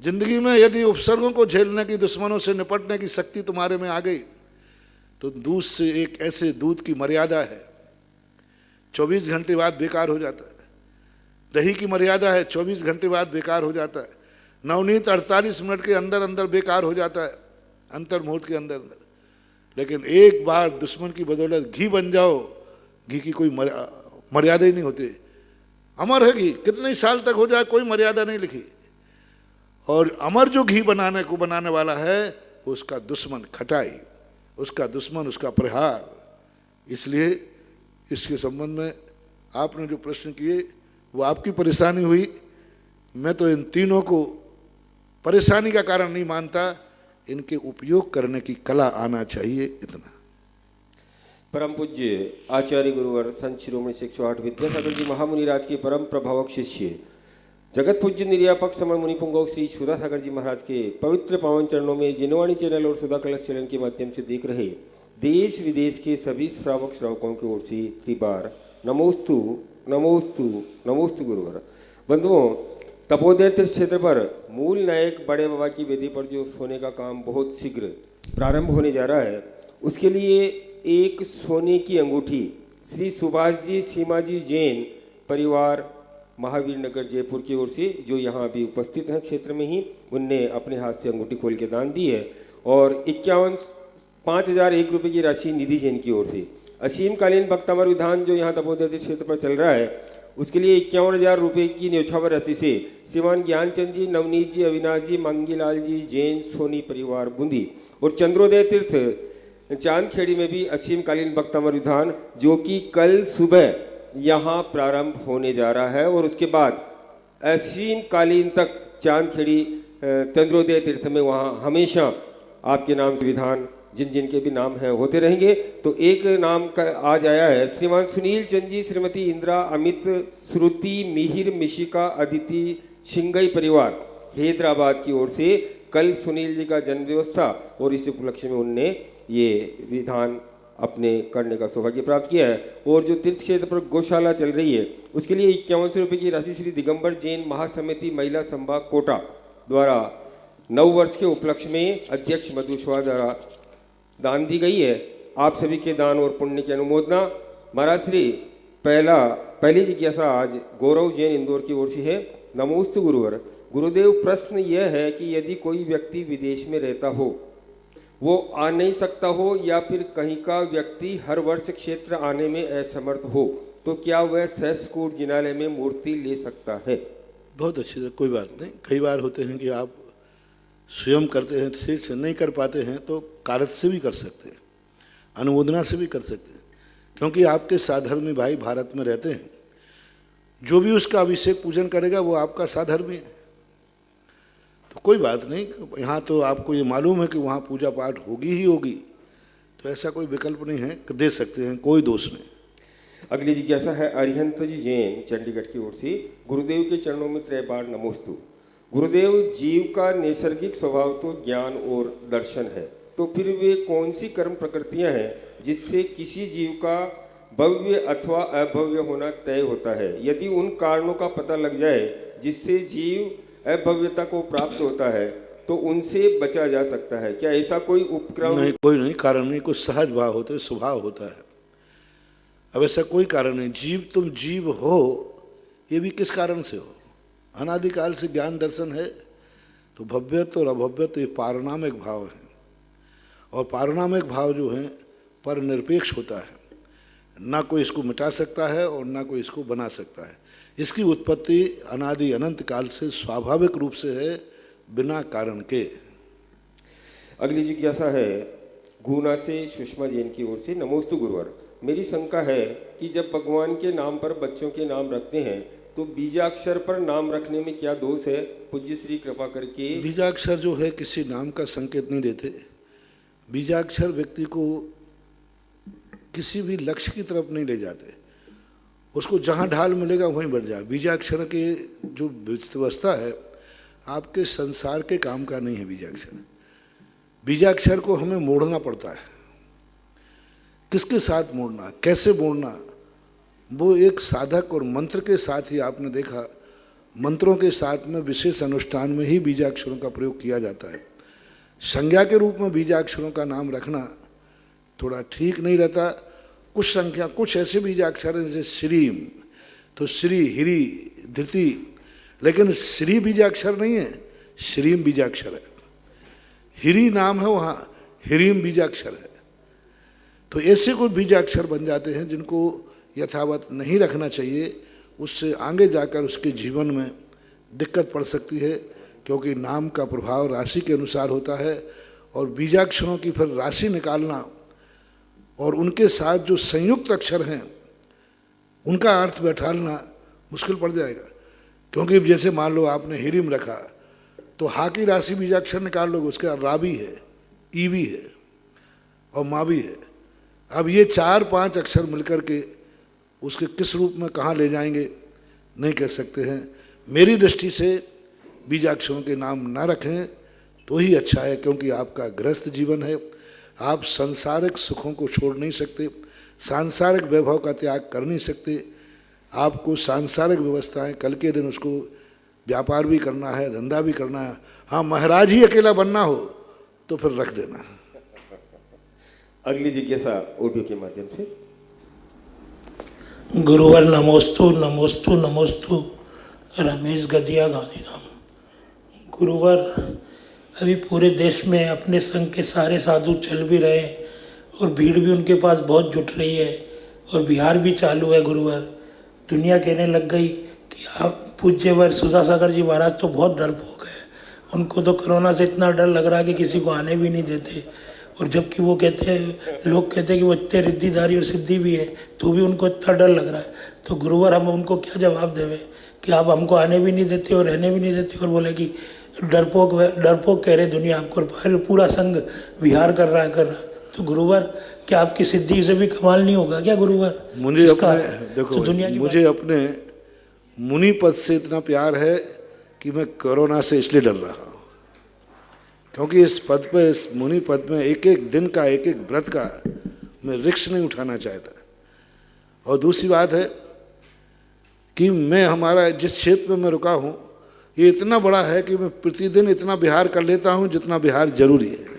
जिंदगी में यदि उपसर्गों को झेलने की, दुश्मनों से निपटने की शक्ति तुम्हारे में आ गई तो दूध से, एक ऐसे दूध की मर्यादा है, 24 घंटे बाद बेकार हो जाता है। दही की मर्यादा है, 24 घंटे बाद बेकार हो जाता है। नवनीत 48 मिनट के अंदर अंदर बेकार हो जाता है, अंतर मुहूर्त के अंदर अंदर। लेकिन एक बार दुश्मन की बदौलत घी बन जाओ, घी की कोई मर्यादा ही नहीं होती। अमर है घी, कितने साल तक हो जाए कोई मर्यादा नहीं लिखी। और अमर जो घी बनाने वाला है, उसका दुश्मन खटाई, उसका दुश्मन उसका प्रहार। इसलिए इसके संबंध में आपने जो प्रश्न किए वो आपकी परेशानी हुई। मैं तो इन तीनों को परेशानी का कारण नहीं मानता, इनके उपयोग करने की कला आना चाहिए, इतना। परम पूज्य आचार्य गुरुवर संत शिरोमणि 108 विद्यासागर जी महामुनि राज के परम प्रभावक शिष्य जगत पूज्य निर्यापक समर मुनि पुंगव श्री सुधा सागर जी महाराज के पवित्र पावन चरणों में जिनवाणी चैनल और सुधा कलश चैनल के माध्यम से देख रहे देश विदेश के सभी श्रावक श्रावकों की ओर से त्रिबार नमोस्तु नमोस्तु नमोस्तु गुरुवर। बंधुओं, तपोदय तीर्थ क्षेत्र पर मूल नायक बड़े बाबा की वेदी पर जो सोने का काम बहुत शीघ्र प्रारंभ होने जा रहा है, उसके लिए एक सोने की अंगूठी श्री सुभाष जी सीमा जी जैन परिवार महावीर नगर जयपुर की ओर से, जो यहाँ अभी उपस्थित हैं क्षेत्र में ही, उनने अपने हाथ से अंगूठी खोल के दान दी है। और 5,001 रुपये की राशि निधि जैन की ओर से असीमकालीन भक्तावर विधान जो यहाँ तपोदय क्षेत्र पर चल रहा है, उसके लिए 51,000 रुपये की न्यौछावर राशि से श्रीमान ज्ञानचंद जी, नवनीत जी, अविनाश जी, मांगीलाल जी जैन सोनी परिवार बूंदी और चंद्रोदय तीर्थ चांदखेड़ी में भी असीमकालीन भक्तावर विधान जो कि कल सुबह यहाँ प्रारंभ होने जा रहा है और उसके बाद असीमकालीन तक चांदखेड़ी चंद्रोदय तीर्थ में वहाँ हमेशा आपके नाम से विधान जिन जिन के भी नाम हैं होते रहेंगे। तो एक नाम का आज आया है श्रीमान सुनील चंद जी, श्रीमती इंदिरा, अमित, श्रुति, मिहिर, मिशिका, अदिति शिंगई परिवार हैदराबाद की ओर से कल सुनील जी का जन्म दिवस था और इस उपलक्ष्य में उनने ये विधान अपने करने का सौभाग्य प्राप्त किया है। और जो तीर्थ क्षेत्र पर गौशाला चल रही है, उसके लिए 5100 रुपये की राशि श्री दिगंबर जैन महासमिति महिला संभाग कोटा द्वारा 9 वर्ष के उपलक्ष्य में अध्यक्ष मधुश्वा द्वारा दान दी गई है। आप सभी के दान और पुण्य की अनुमोदना महाराज श्री पहली जिज्ञासा आज गौरव जैन इंदौर की ओर से है। नमोस्तु गुरुवर। गुरुदेव, प्रश्न यह है कि यदि कोई व्यक्ति विदेश में रहता हो, वो आ नहीं सकता हो या फिर कहीं का व्यक्ति हर वर्ष क्षेत्र आने में असमर्थ हो, तो क्या वह सहस्त्रकूट जिनालय में मूर्ति ले सकता है? बहुत अच्छी, कोई बात नहीं। कई बार होते हैं कि आप स्वयं करते हैं, ठीक से नहीं कर पाते हैं, तो कारज से भी कर सकते हैं, अनुमोदना से भी कर सकते हैं, क्योंकि आपके साधर्मी भाई भारत में रहते हैं। जो भी उसका अभिषेक पूजन करेगा वो आपका साधर्मी है, तो कोई बात नहीं। यहाँ तो आपको ये मालूम है कि वहाँ पूजा पाठ होगी ही होगी, तो ऐसा कोई विकल्प नहीं है, दे सकते हैं, कोई दोष नहीं। अगली जिज्ञासा है अरिहंत जी जैन चंडीगढ़ की ओर से। गुरुदेव के चरणों में 3 बार नमोस्तु। गुरुदेव, जीव का नैसर्गिक स्वभाव तो ज्ञान और दर्शन है, तो फिर वे कौन सी कर्म प्रकृतियां हैं जिससे किसी जीव का भव्य अथवा अभव्य होना तय होता है? यदि उन कारणों का पता लग जाए जिससे जीव अभव्यता को प्राप्त होता है, तो उनसे बचा जा सकता है क्या? ऐसा कोई उपक्रम? नहीं, कोई नहीं, कारण नहीं, कुछ सहज भाव होते, स्वभाव होता है। अब ऐसा कोई कारण नहीं। जीव, तुम जीव हो, ये भी किस कारण से हो? अनादिकाल से ज्ञान दर्शन है, तो भव्यत्व और अभव्यत्व ये पारणामिक भाव है, और पारणामिक भाव जो है पर निरपेक्ष होता है, ना कोई इसको मिटा सकता है और ना कोई इसको बना सकता है। इसकी उत्पत्ति अनादि अनंत काल से स्वाभाविक रूप से है, बिना कारण के। अगली जिज्ञासा है गुना से सुषमा जैन की ओर से। नमोस्तु गुरुवर। मेरी शंका है कि जब भगवान के नाम पर बच्चों के नाम रखते हैं, तो बीजाक्षर पर नाम रखने में क्या दोष है? पूज्य श्री कृपा करके। बीजाक्षर जो है किसी नाम का संकेत नहीं देते। बीजाक्षर व्यक्ति को किसी भी लक्ष्य की तरफ नहीं ले जाते, उसको जहाँ ढाल मिलेगा वहीं बढ़ जाए। बीजाक्षर के जो व्यवस्था है आपके संसार के काम का नहीं है। बीजाक्षर को हमें मोड़ना पड़ता है। किसके साथ मोड़ना, कैसे मोड़ना, वो एक साधक और मंत्र के साथ ही आपने देखा, मंत्रों के साथ में विशेष अनुष्ठान में ही बीजाक्षरों का प्रयोग किया जाता है। संज्ञा के रूप में बीजाक्षरों का नाम रखना थोड़ा ठीक नहीं रहता। कुछ संख्या, कुछ ऐसे बीजाक्षर हैं जैसे श्रीम, तो श्री, हिरी, धृति, लेकिन श्री बीजाक्षर नहीं है, श्रीम बीजाक्षर है। हिरी नाम है, वहाँ हिरीम बीजाक्षर है। तो ऐसे कुछ बीजाक्षर बन जाते हैं जिनको यथावत नहीं रखना चाहिए, उससे आगे जाकर उसके जीवन में दिक्कत पड़ सकती है, क्योंकि नाम का प्रभाव राशि के अनुसार होता है और बीजाक्षरों की फिर राशि निकालना और उनके साथ जो संयुक्त अक्षर हैं उनका अर्थ बैठालना मुश्किल पड़ जाएगा। क्योंकि जैसे मान लो आपने हिरिम रखा तो हा की राशि बीजाक्षर निकाल लोगे, उसके रा भी है, ई भी है और माँ भी है। अब ये 4-5 अक्षर मिलकर के उसके किस रूप में कहाँ ले जाएंगे नहीं कह सकते हैं। मेरी दृष्टि से बीजाक्षरों के नाम ना रखें तो ही अच्छा है, क्योंकि आपका गृहस्थ जीवन है, आप सांसारिक सुखों को छोड़ नहीं सकते, सांसारिक वैभव का त्याग कर नहीं सकते। आपको सांसारिक व्यवस्थाएं, कल के दिन उसको व्यापार भी करना है, धंधा भी करना है। हाँ, महाराज ही अकेला बनना हो तो फिर रख देना। अगली जिज्ञासा ऑडियो के माध्यम से। गुरुवर नमोस्तु नमोस्तु नमोस्तु। रमेश गदिया, गांधीधाम। गुरुवर, अभी पूरे देश में अपने संघ के सारे साधु चल भी रहे हैं और भीड़ भी उनके पास बहुत जुट रही है और बिहार भी चालू है। गुरुवर, दुनिया कहने लग गई कि आप पूज्यवर सुधासागर जी महाराज तो बहुत डरपोक है, उनको तो कोरोना से इतना डर लग रहा है कि किसी को आने भी नहीं देते। और जबकि वो कहते हैं, लोग कहते हैं कि वो इतने रिद्धिधारी और सिद्धि भी है, तो भी उनको इतना डर लग रहा है। तो गुरुवर, हम उनको क्या जवाब देवे कि आप हमको आने भी नहीं देते और रहने भी नहीं देते और बोले कि डरपोक कह रहे दुनिया आपको, पूरा संघ विहार कर रहा है। तो गुरुवर, क्या आपकी सिद्धि से भी कमाल नहीं होगा क्या गुरुवर? मुझे अपने देखो तो दुनिया मुझे अपने मुनि पद से इतना प्यार है कि मैं कोरोना से इसलिए डर रहा हूँ, क्योंकि इस पद पे, इस मुनि पद में एक एक दिन का, एक एक व्रत का मैं रिस्क नहीं उठाना चाहता। और दूसरी बात है कि मैं, हमारा जिस क्षेत्र में मैं रुका हूँ ये इतना बड़ा है कि मैं प्रतिदिन इतना बिहार कर लेता हूँ जितना बिहार जरूरी है।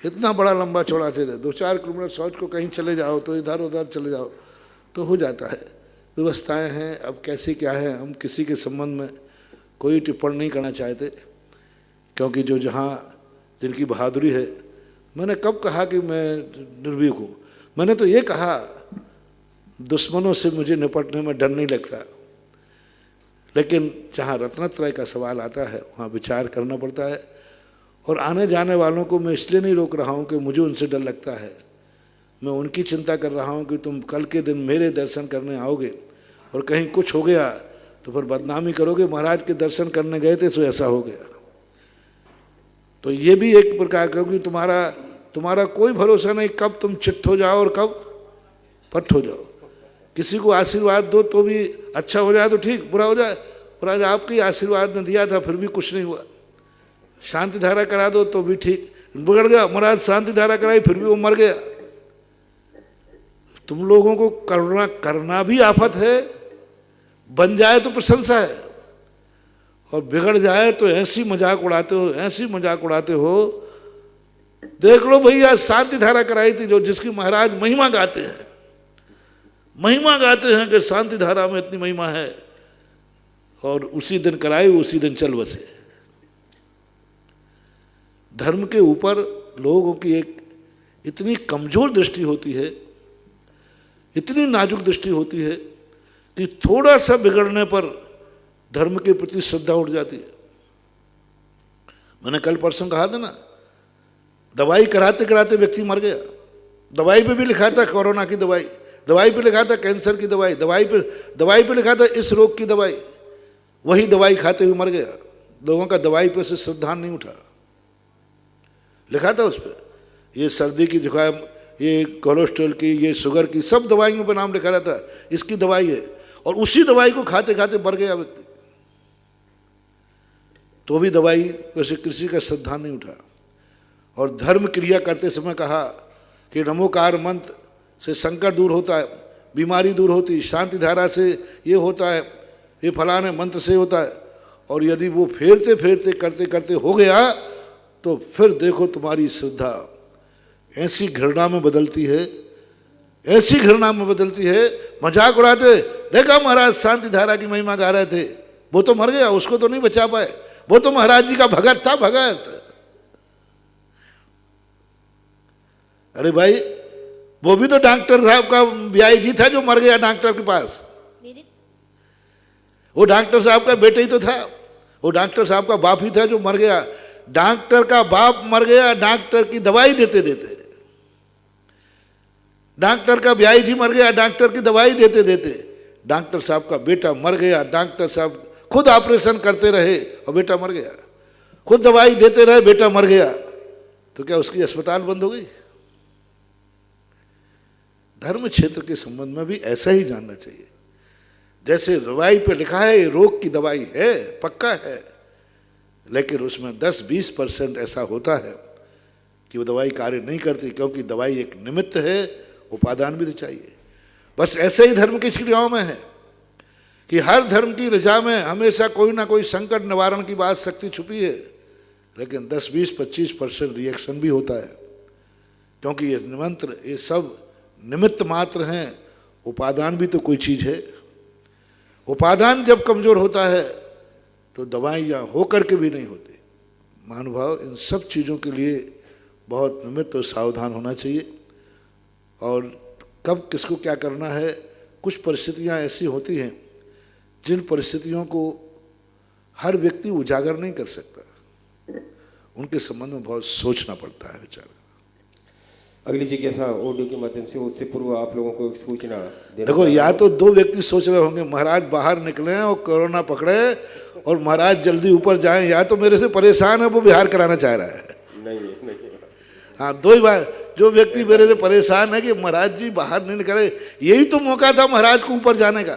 इतना बड़ा लंबा चौड़ा क्षेत्र है, 2-4 किलोमीटर सोच को कहीं चले जाओ तो इधर उधर चले जाओ तो हो जाता है। व्यवस्थाएं हैं, अब कैसे क्या है हम किसी के संबंध में कोई टिप्पणी नहीं करना चाहते, क्योंकि जो जहाँ जिनकी बहादुरी है। मैंने कब कहा कि मैं निर्भीक हूँ? मैंने तो ये कहा दुश्मनों से मुझे निपटने में डर नहीं लगता, लेकिन जहाँ रत्नत्रय का सवाल आता है वहाँ विचार करना पड़ता है। और आने जाने वालों को मैं इसलिए नहीं रोक रहा हूँ कि मुझे उनसे डर लगता है, मैं उनकी चिंता कर रहा हूँ कि तुम कल के दिन मेरे दर्शन करने आओगे और कहीं कुछ हो गया तो फिर बदनामी करोगे, महाराज के दर्शन करने गए थे तो ऐसा हो गया। तो ये भी एक प्रकार, क्योंकि तुम्हारा कोई भरोसा नहीं कब तुम चिट्ठ हो जाओ और कब पट हो जाओ। किसी को आशीर्वाद दो तो भी अच्छा हो जाए तो ठीक, बुरा हो जाए। और आज आपके आशीर्वाद ने दिया था फिर भी कुछ नहीं हुआ। शांति धारा करा दो तो भी ठीक, बिगड़ गया, महाराज शांति धारा कराई फिर भी वो मर गया। तुम लोगों को करुणा करना भी आफत है, बन जाए तो प्रशंसा है, और बिगड़ जाए तो ऐसी मजाक उड़ाते हो, ऐसी मजाक उड़ाते हो। देख लो भैया, शांति धारा कराई थी जो, जिसकी महाराज महिमा गाते हैं, महिमा गाते हैं कि शांति धारा में इतनी महिमा है, और उसी दिन कराई उसी दिन चल बसे। धर्म के ऊपर लोगों की एक इतनी कमजोर दृष्टि होती है, इतनी नाजुक दृष्टि होती है कि थोड़ा सा बिगड़ने पर धर्म के प्रति श्रद्धा उठ जाती है। मैंने कल परसों कहा था ना, दवाई कराते कराते व्यक्ति मर गया। दवाई पे भी लिखा था कोरोना की दवाई, दवाई पे लिखा था कैंसर की दवाई, दवाई पे लिखा था इस रोग की दवाई, वही दवाई खाते हुए मर गया। लोगों का दवाई पे से श्रद्धा नहीं उठा, लिखा था उस पर ये सर्दी की जुकाम, ये कोलेस्ट्रॉल की, ये शुगर की, सब दवाइयों पर नाम लिखा रहता है इसकी दवाई है, और उसी दवाई को खाते खाते मर गया व्यक्ति। तो भी दवाई वैसे किसी का श्रद्धा नहीं उठा। और धर्म क्रिया करते समय कहा कि नमोकार मंत्र से संकट दूर होता है, बीमारी दूर होती, शांति धारा से ये होता है, ये फलाने मंत्र से होता है। और यदि वो फेरते फेरते करते करते हो गया तो फिर देखो तुम्हारी श्रद्धा ऐसी घृणा में बदलती है, ऐसी घृणा में बदलती है, मजाक उड़ाते। देखा महाराज शांति धारा की महिमा गा रहे थे, वो तो मर गया, उसको तो नहीं बचा पाए, वो तो महाराज जी का भगत था, भगत। अरे भाई, वो भी तो डॉक्टर साहब का ब्याई जी था जो मर गया डॉक्टर के पास। वो डॉक्टर साहब का बेटा ही तो था, वो डॉक्टर साहब का बाप ही था जो मर गया। डॉक्टर का बाप मर गया डॉक्टर की दवाई देते देते, डॉक्टर का ब्याई जी मर गया डॉक्टर की दवाई देते देते, डॉक्टर साहब का बेटा मर गया, डॉक्टर साहब खुद ऑपरेशन करते रहे और बेटा मर गया, खुद दवाई देते रहे, बेटा मर गया, तो क्या उसकी अस्पताल बंद हो गई? धर्म क्षेत्र के संबंध में भी ऐसा ही जानना चाहिए। जैसे दवाई पे लिखा है ये रोग की दवाई है, पक्का है, लेकिन उसमें 10-20% ऐसा होता है कि वो दवाई कार्य नहीं करती, क्योंकि दवाई एक निमित्त है, उपादान भी तो चाहिए। बस ऐसे ही धर्म की क्रियाओं में है कि हर धर्म की रजा में हमेशा कोई ना कोई संकट निवारण की बात शक्ति छुपी है, लेकिन 10-20-25% रिएक्शन भी होता है, क्योंकि ये निमंत्र, ये सब निमित्त मात्र हैं, उपादान भी तो कोई चीज़ है। उपादान जब कमज़ोर होता है तो दवाइयाँ होकर के भी नहीं होती। महानुभाव, इन सब चीज़ों के लिए बहुत निमित्त और सावधान होना चाहिए, और कब किसको क्या करना है। कुछ परिस्थितियाँ ऐसी होती हैं जिन परिस्थितियों को हर व्यक्ति उजागर नहीं कर सकता, उनके संबंध में बहुत सोचना पड़ता है बेचारा। अगली जिज्ञासा ऑडियो के माध्यम से, उससे पूर्व आप लोगों को एक सूचना देखो, या तो दो व्यक्ति सोच रहे होंगे महाराज बाहर निकले हैं और कोरोना पकड़े और महाराज जल्दी ऊपर जाएं, या तो मेरे से परेशान है वो बिहार कराना चाह रहा है। नहीं। हाँ, दो ही बात। जो व्यक्ति मेरे से परेशान है कि महाराज जी बाहर नहीं निकले, यही तो मौका था महाराज को ऊपर जाने का,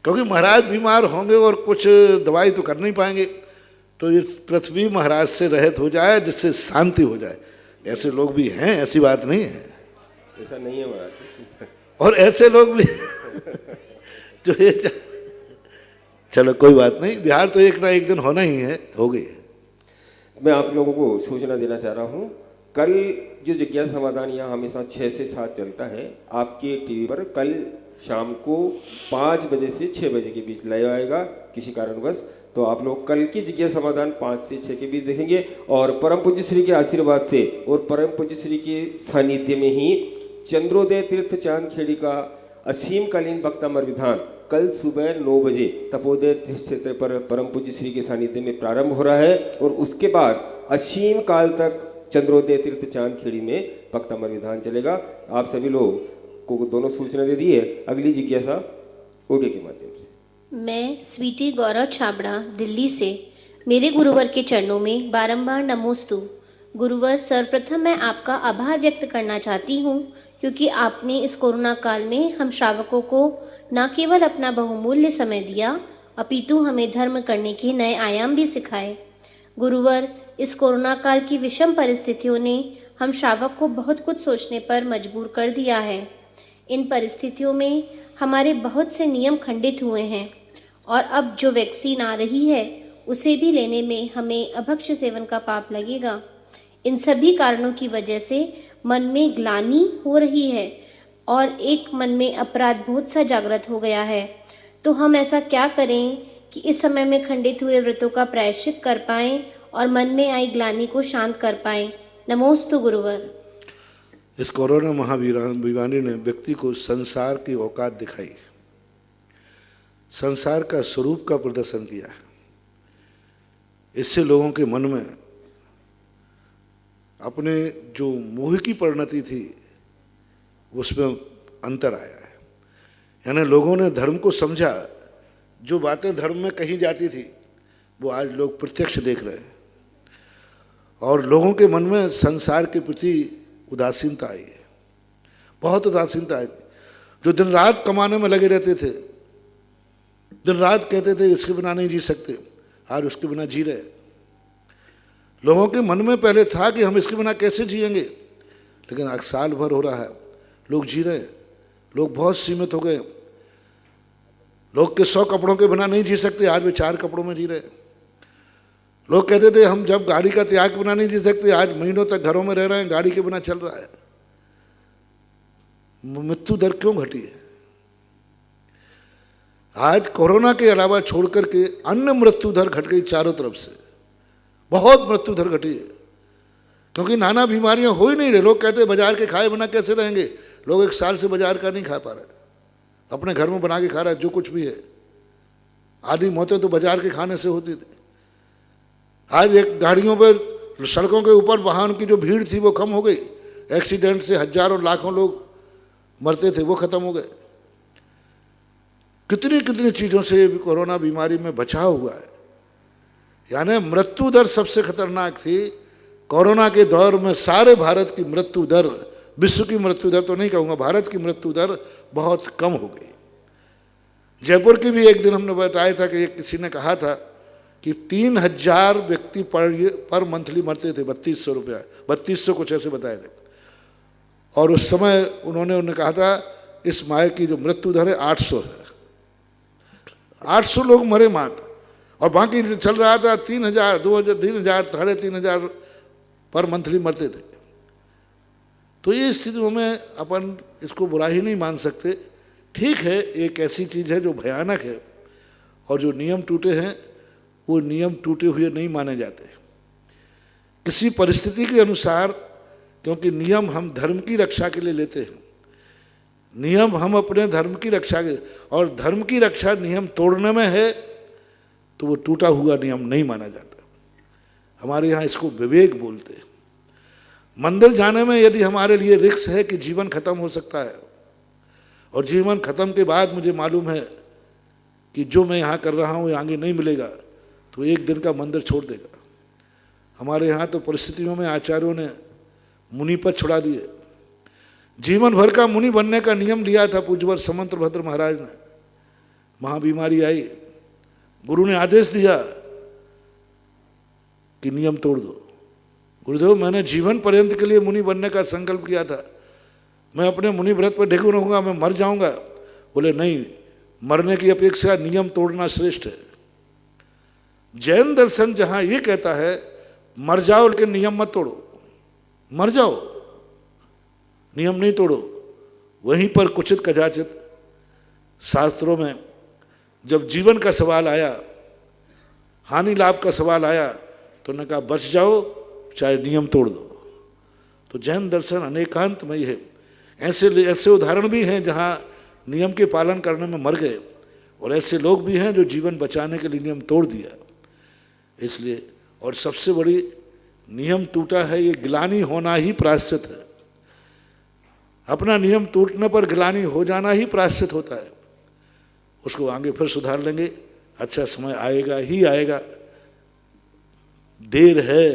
क्योंकि महाराज बीमार होंगे और कुछ दवाई तो कर नहीं पाएंगे, तो ये पृथ्वी महाराज से रहित हो जाए, जिससे शांति हो जाए। ऐसे लोग भी हैं, ऐसी बात नहीं है, ऐसा नहीं है महाराज। और ऐसे लोग भी जो ये चलो कोई बात नहीं, बिहार तो एक ना एक दिन होना ही है, हो गई। मैं आप लोगों को सूचना देना चाह रहा हूँ, कल जो जिज्ञासा समाधान यहाँ हमेशा 6 से 7 चलता है, आपके टीवी पर कल शाम को 5 बजे से 6 बजे के बीच लाइव आएगा किसी कारणवश, तो आप लोग कल की जिज्ञासा समाधान 5 से 6 के बीच देखेंगे। और परम पूज्य श्री के आशीर्वाद से और परम पूज्य श्री के सानिध्य में ही चंद्रोदय तीर्थ चांदखेड़ी का असीमकालीन वक्तामर विधान कल सुबह 9 बजे तपोदय क्षेत्र पर परम पूज्य श्री के सानिध्य में प्रारंभ हो रहा है, और उसके बाद असीम काल तक चंद्रोदय तीर्थ चांदखेड़ी में वक्तामर विधान चलेगा। आप सभी लोग को दोनों सूचना दे दी है। अगली जिज्ञासा ऑडियो के माध्यम से। मैं स्वीटी गौरव छाबड़ा दिल्ली से, मेरे गुरुवर के चरणों में बारंबार नमोस्तु। गुरुवर, सर्वप्रथम मैं आपका आभार व्यक्त करना चाहती हूँ, क्योंकि आपने इस कोरोना काल में हम श्रावकों को न केवल अपना बहुमूल्य समय दिया, अपितु हमें धर्म करने के नए आयाम भी सिखाए। गुरुवर, इस कोरोना काल की विषम परिस्थितियों ने हम श्रावक को बहुत कुछ सोचने पर मजबूर कर दिया है। इन परिस्थितियों में हमारे बहुत से नियम खंडित हुए हैं, और अब जो वैक्सीन आ रही है उसे भी लेने में हमें अभक्ष्य सेवन का पाप लगेगा। इन सभी कारणों की वजह से मन में ग्लानि हो रही है और एक मन में अपराध बोध सा जागृत हो गया है। तो हम ऐसा क्या करें कि इस समय में खंडित हुए व्रतों का प्रायश्चित कर पाएं और मन में आई ग्लानि को शांत कर पाएं। नमोस्तु गुरुवर। इस कोरोना महाबीमारी ने व्यक्ति को संसार की औकात दिखाई, संसार का स्वरूप का प्रदर्शन किया। इससे लोगों के मन में अपने जो मोह की परिणति थी उसमें अंतर आया है। यानी लोगों ने धर्म को समझा, जो बातें धर्म में कही जाती थी वो आज लोग प्रत्यक्ष देख रहे हैं, और लोगों के मन में संसार के प्रति उदासीनता आई है, बहुत उदासीनता आई थी। जो दिन रात कमाने में लगे रहते थे, दिन रात कहते थे इसके बिना नहीं जी सकते, आज उसके बिना जी रहे। लोगों के मन में पहले था कि हम इसके बिना कैसे जिएंगे, लेकिन आज साल भर हो रहा है लोग जी रहे। लोग बहुत सीमित हो गए। लोग के 100 कपड़ों के बिना नहीं जी सकते, आज वे 4 कपड़ों में जी रहे। लोग कहते थे हम जब गाड़ी का त्याग के बिना नहीं जी सकते, आज महीनों तक घरों में रह रहे हैं, गाड़ी के बिना चल रहा है। मृत्यु दर क्यों घटी है? आज कोरोना के अलावा छोड़कर के अन्य मृत्यु दर घट गई चारों तरफ से, बहुत मृत्यु दर घटी है, क्योंकि नाना बीमारियां हो ही नहीं रही। लोग कहते हैं बाजार के खाए बिना कैसे रहेंगे? लोग 1 साल से बाजार का नहीं खा पा रहे, अपने घर में बना के खा रहा है जो कुछ भी है। आधी मौतें तो बाजार के खाने से होती थी। आज एक गाड़ियों पर, सड़कों के ऊपर वाहन की जो भीड़ थी वो कम हो गई। एक्सीडेंट से हजारों लाखों लोग मरते थे, वो खत्म हो गए। कितनी कितनी चीज़ों से कोरोना बीमारी में बचाव हुआ है। यानी मृत्यु दर सबसे खतरनाक थी कोरोना के दौर में। सारे भारत की मृत्यु दर, विश्व की मृत्यु दर तो नहीं कहूँगा, भारत की मृत्यु दर बहुत कम हो गई। जयपुर की भी एक दिन हमने बताया था कि किसी ने कहा था कि 3000 व्यक्ति पर मंथली मरते थे, 3200 रुपया, 3200 कुछ ऐसे बताए थे। और उस समय उन्होंने कहा था इस माह की जो मृत्यु दर है 800 है। 800 लोग मरे मात्र, और बाकी चल रहा था 3000, 2000, 3000, 3500 पर मंथली मरते थे। तो ये स्थितियों में अपन इसको बुरा ही नहीं मान सकते। ठीक है, एक ऐसी चीज़ है जो भयानक है, और जो नियम टूटे हैं वो नियम टूटे हुए नहीं माने जाते किसी परिस्थिति के अनुसार, क्योंकि नियम हम धर्म की रक्षा के लिए लेते हैं। नियम हम अपने धर्म की रक्षा के, और धर्म की रक्षा नियम तोड़ने में है तो वो टूटा हुआ नियम नहीं माना जाता। हमारे यहाँ इसको विवेक बोलते हैं। मंदिर जाने में यदि हमारे लिए रिस्क है कि जीवन खत्म हो सकता है, और जीवन खत्म के बाद मुझे मालूम है कि जो मैं यहाँ कर रहा हूँ आगे नहीं मिलेगा, तो एक दिन का मंदिर छोड़ देगा। हमारे यहाँ तो परिस्थितियों में आचार्यों ने मुनि पद छुड़ा दिए। जीवन भर का मुनि बनने का नियम लिया था पूज्यवर समंतभद्र महाराज ने। महाबीमारी आई, गुरु ने आदेश दिया कि नियम तोड़ दो। गुरुदेव, मैंने जीवन पर्यंत के लिए मुनि बनने का संकल्प किया था, मैं अपने मुनि व्रत पर ढेकू रहूँगा, मैं मर जाऊँगा। बोले नहीं, मरने की अपेक्षा नियम तोड़ना श्रेष्ठ है। जैन दर्शन जहाँ ये कहता है मर जाओ लेकिन नियम मत तोड़ो, मर जाओ नियम नहीं तोड़ो, वहीं पर कुचित कदाचित शास्त्रों में जब जीवन का सवाल आया, हानि लाभ का सवाल आया, तो उन्होंने कहा बच जाओ चाहे नियम तोड़ दो। तो जैन दर्शन अनेकांतमयी है। ऐसे उदाहरण भी हैं जहाँ नियम के पालन करने में मर गए, और ऐसे लोग भी हैं जो जीवन बचाने के लिए नियम तोड़ दिया। इसलिए, और सबसे बड़ी नियम टूटा है, ये गिलानी होना ही प्रायश्चित है। अपना नियम टूटने पर गिलानी हो जाना ही प्रायश्चित होता है। उसको आगे फिर सुधार लेंगे, अच्छा समय आएगा ही आएगा। देर है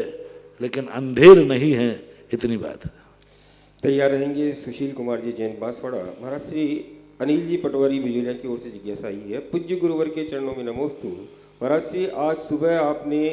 लेकिन अंधेर नहीं है, इतनी बात है। तैयार रहेंगे सुशील कुमार जी, जैन बांसवाड़ा। महाराज श्री अनिल जी पटवारी बिजुलिया की ओर से जिज्ञासा आई है। पूज्य गुरुवर के चरणों में नमोस्तु। महाराज श्री, आज सुबह आपने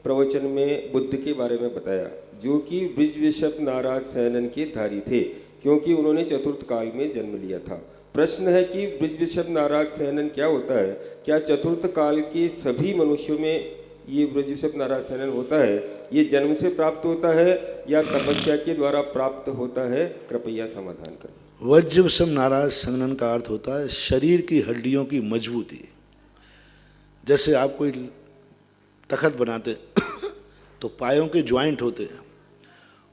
प्रवचन में बुद्ध के बारे में बताया, जो कि ब्रिज बिशप नाराज सैनन के धारी थे, क्योंकि उन्होंने चतुर्थ काल में जन्म लिया था। प्रश्न है कि ब्रिज बिशप नाराज सैनन क्या होता है? क्या चतुर्थ काल के सभी मनुष्यों में ये ब्रिज बिशप नाराज सैनन होता है? ये जन्म से प्राप्त होता है या तपस्या के द्वारा प्राप्त होता है? कृपया समाधान करें। वज्र विषम नाराज संगनन का अर्थ होता है शरीर की हड्डियों की मजबूती। जैसे आप कोई तखत बनाते तो पायों के ज्वाइंट होते हैं,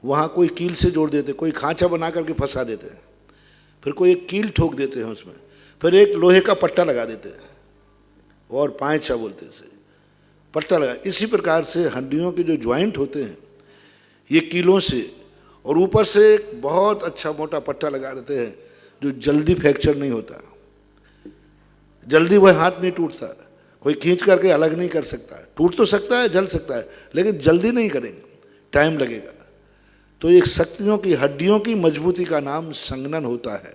वहाँ कोई कील से जोड़ देते, कोई खांचा बना करके फंसा देते हैं, फिर कोई एक कील ठोक देते हैं उसमें, फिर एक लोहे का पट्टा लगा देते हैं, और पांचा बोलते हैं से पट्टा लगा। इसी प्रकार से हड्डियों के जो ज्वाइंट होते हैं ये कीलों से, और ऊपर से एक बहुत अच्छा मोटा पट्टा लगा देते हैं जो जल्दी फ्रैक्चर नहीं होता, जल्दी वह हाथ नहीं टूटता, कोई खींच करके अलग नहीं कर सकता। टूट तो सकता है, जल सकता है, लेकिन जल्दी नहीं करेंगे, टाइम लगेगा। तो एक शक्तियों की हड्डियों की मजबूती का नाम संगनन होता है,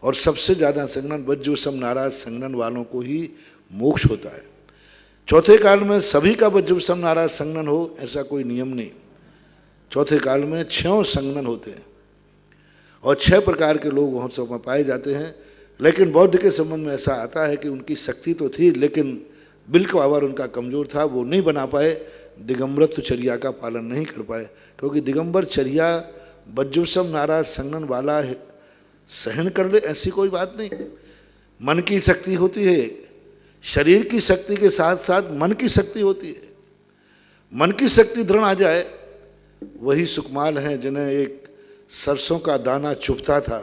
और सबसे ज़्यादा संगनन वज्र विषम नाराज संगनन वालों को ही मोक्ष होता है। चौथे काल में सभी का वज्र विषम नाराज संगनन हो ऐसा कोई नियम नहीं। चौथे काल में 6 संगनन होते हैं, और 6 प्रकार के लोग वहाँ सब में पाए जाते हैं। लेकिन बौद्ध के संबंध में ऐसा आता है कि उनकी शक्ति तो थी, लेकिन बिल्क पावर उनका कमज़ोर था, वो नहीं बना पाए, दिगंबरत्व चर्या का पालन नहीं कर पाए। क्योंकि दिगंबर चर्या वज्र विषम नाराज संगनन वाला सहन कर ले, ऐसी कोई बात नहीं। मन की शक्ति होती है, शरीर की शक्ति के साथ साथ मन की शक्ति होती है। मन की शक्ति दृढ़ आ जाए, वही सुकुमार हैं जिन्हें एक सरसों का दाना चुभता था,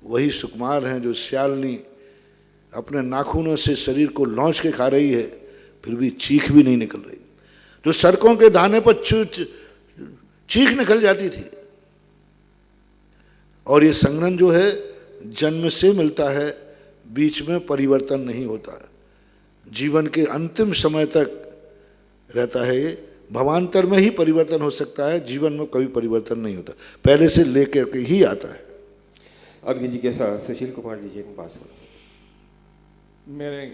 वही सुकुमार हैं जो सियालनी अपने नाखूनों से शरीर को लौंच के खा रही है, फिर भी चीख भी नहीं निकल रही। जो सड़कों के दाने पर चीख निकल जाती थी। और ये संघनन जो है जन्म से मिलता है, बीच में परिवर्तन नहीं होता, जीवन के अंतिम समय तक रहता है। ये भवांतर में ही परिवर्तन हो सकता है, जीवन में कभी परिवर्तन नहीं होता, पहले से लेकर के ही आता है। अग्नि जी कैसा सुशील कुमार जी जैन पास हो। मेरे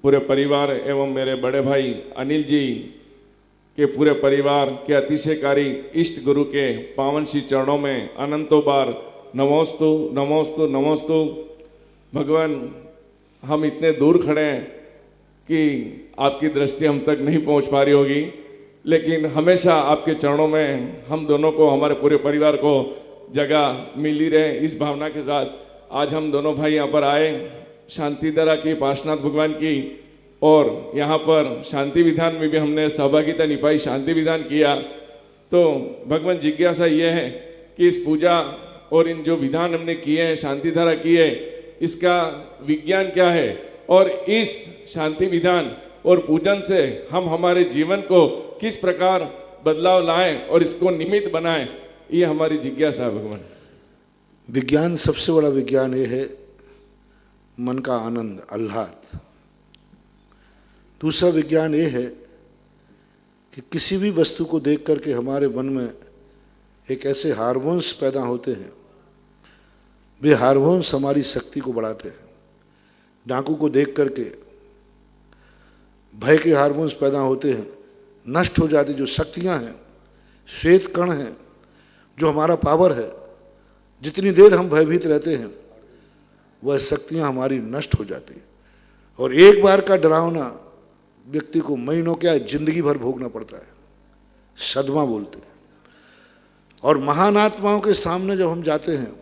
पूरे परिवार एवं मेरे बड़े भाई अनिल जी के पूरे परिवार के अतिशयकारी इष्ट गुरु के पावन श्री चरणों में अनंतों बार नमोस्तु नमोस्तु नमोस्तु। भगवान, हम इतने दूर खड़े हैं कि आपकी दृष्टि हम तक नहीं पहुंच पा रही होगी, लेकिन हमेशा आपके चरणों में हम दोनों को, हमारे पूरे परिवार को जगह मिली रहे, इस भावना के साथ आज हम दोनों भाई यहाँ पर आए। शांतिधारा की, पार्श्वनाथ भगवान की, और यहाँ पर शांति विधान में भी हमने सहभागिता निभाई, शांति विधान किया। तो भगवान, जिज्ञासा ये है कि इस पूजा और इन जो विधान हमने किए हैं, शांतिधारा की है, इसका विज्ञान क्या है, और इस शांति विधान और पूजन से हम हमारे जीवन को किस प्रकार बदलाव लाएं और इसको निमित्त बनाएं, ये हमारी जिज्ञासा है भगवान। विज्ञान, सबसे बड़ा विज्ञान ये है मन का आनंद, आह्लाद। दूसरा विज्ञान ये है कि किसी भी वस्तु को देख करके हमारे मन में एक ऐसे हार्मोन्स पैदा होते हैं, वे हार्मोन्स हमारी शक्ति को बढ़ाते हैं। डाकू को देख करके भय के हार्मोन्स पैदा होते हैं, नष्ट हो जाती जो शक्तियां हैं, श्वेत कण हैं, जो हमारा पावर है। जितनी देर हम भयभीत रहते हैं वह शक्तियां हमारी नष्ट हो जाती हैं, और एक बार का डरावना व्यक्ति को महीनों क्या जिंदगी भर भोगना पड़ता है, सदमा बोलते हैं। और महान आत्माओं के सामने जब हम जाते हैं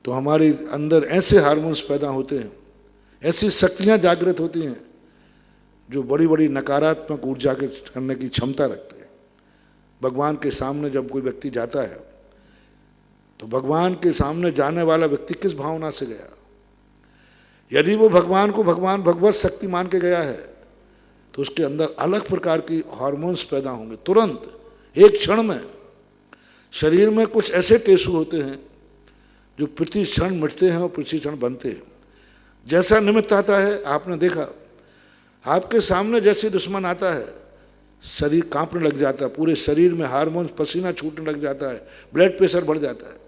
तो हमारे अंदर ऐसे हार्मोन्स पैदा होते हैं, ऐसी शक्तियां जागृत होती हैं जो बड़ी बड़ी नकारात्मक ऊर्जा के करने की क्षमता रखते हैं। भगवान के सामने जब कोई व्यक्ति जाता है तो भगवान के सामने जाने वाला व्यक्ति किस भावना से गया? यदि वो भगवान को भगवान भगवत शक्ति मान के गया है तो उसके अंदर अलग प्रकार की हार्मोन्स पैदा होंगे तुरंत, एक क्षण में। शरीर में कुछ ऐसे टेसू होते हैं जो प्रति क्षण मिटते हैं और प्रति क्षण बनते हैं। जैसा निमित्त आता है, आपने देखा, आपके सामने जैसे दुश्मन आता है शरीर कांपने लग जाता है, पूरे शरीर में हार्मोन्स, पसीना छूटने लग जाता है, ब्लड प्रेशर बढ़ जाता है।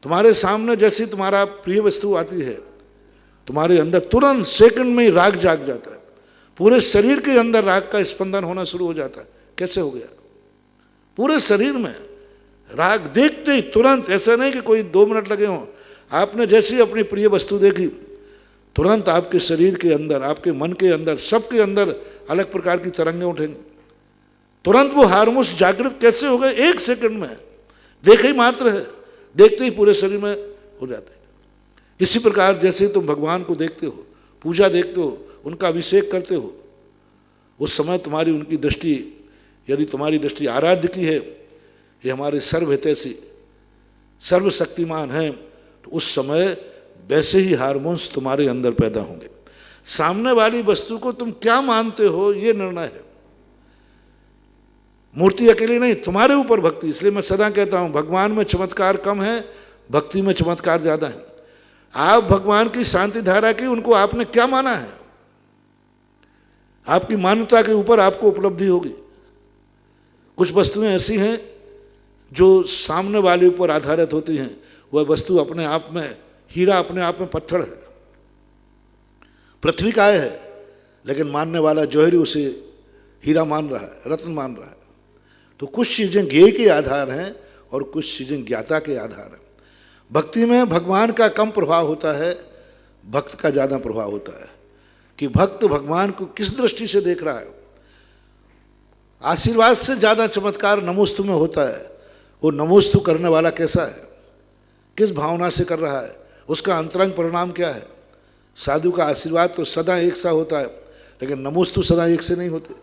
तुम्हारे सामने जैसी तुम्हारा प्रिय वस्तु आती है, तुम्हारे अंदर तुरंत सेकंड में ही राग जाग जाता है, पूरे शरीर के अंदर राग का स्पंदन होना शुरू हो जाता है। कैसे हो गया? पूरे शरीर में राग देखते ही तुरंत, ऐसा नहीं कि कोई 2 मिनट लगे हों, आपने जैसी अपनी प्रिय वस्तु देखी तुरंत आपके शरीर के अंदर, आपके मन के अंदर, सबके अंदर अलग प्रकार की तरंगें उठेंगी। तुरंत वो हार्मोन्स जागृत कैसे हो गए? 1 सेकंड में, देखे ही मात्र है, देखते ही पूरे शरीर में हो जाते हैं। इसी प्रकार जैसे तुम भगवान को देखते हो, पूजा देखते हो, उनका अभिषेक करते हो, उस समय तुम्हारी उनकी दृष्टि, यदि तुम्हारी दृष्टि आराध्य की है, ये हमारे सर्वहितैषी सर्वशक्तिमान हैं, तो उस समय वैसे ही हार्मोन्स तुम्हारे अंदर पैदा होंगे। सामने वाली वस्तु को तुम क्या मानते हो ये निर्णय है, मूर्ति अकेली नहीं, तुम्हारे ऊपर भक्ति। इसलिए मैं सदा कहता हूं भगवान में चमत्कार कम है, भक्ति में चमत्कार ज्यादा है। आप भगवान की शांति धारा की, उनको आपने क्या माना है, आपकी मान्यता के ऊपर आपको उपलब्धि होगी। कुछ वस्तुएं ऐसी हैं जो सामने वाले ऊपर आधारित होती हैं, वह वस्तु अपने आप में हीरा, अपने आप में पत्थर है, पृथ्वी काय है, लेकिन मानने वाला जौहरी उसे हीरा मान रहा है, रत्न मान रहा है। तो कुछ चीज़ें ज्ञेय के आधार हैं और कुछ चीज़ें ज्ञाता के आधार हैं। भक्ति में भगवान का कम प्रभाव होता है, भक्त का ज़्यादा प्रभाव होता है कि भक्त भगवान को किस दृष्टि से देख रहा है। आशीर्वाद से ज़्यादा चमत्कार नमोस्तु में होता है, वो नमोस्तु करने वाला कैसा है। किस भावना से कर रहा है, उसका अंतरंग परिणाम क्या है। साधु का आशीर्वाद तो सदा एक सा होता है, लेकिन नमोस्तु सदा एक से नहीं होते।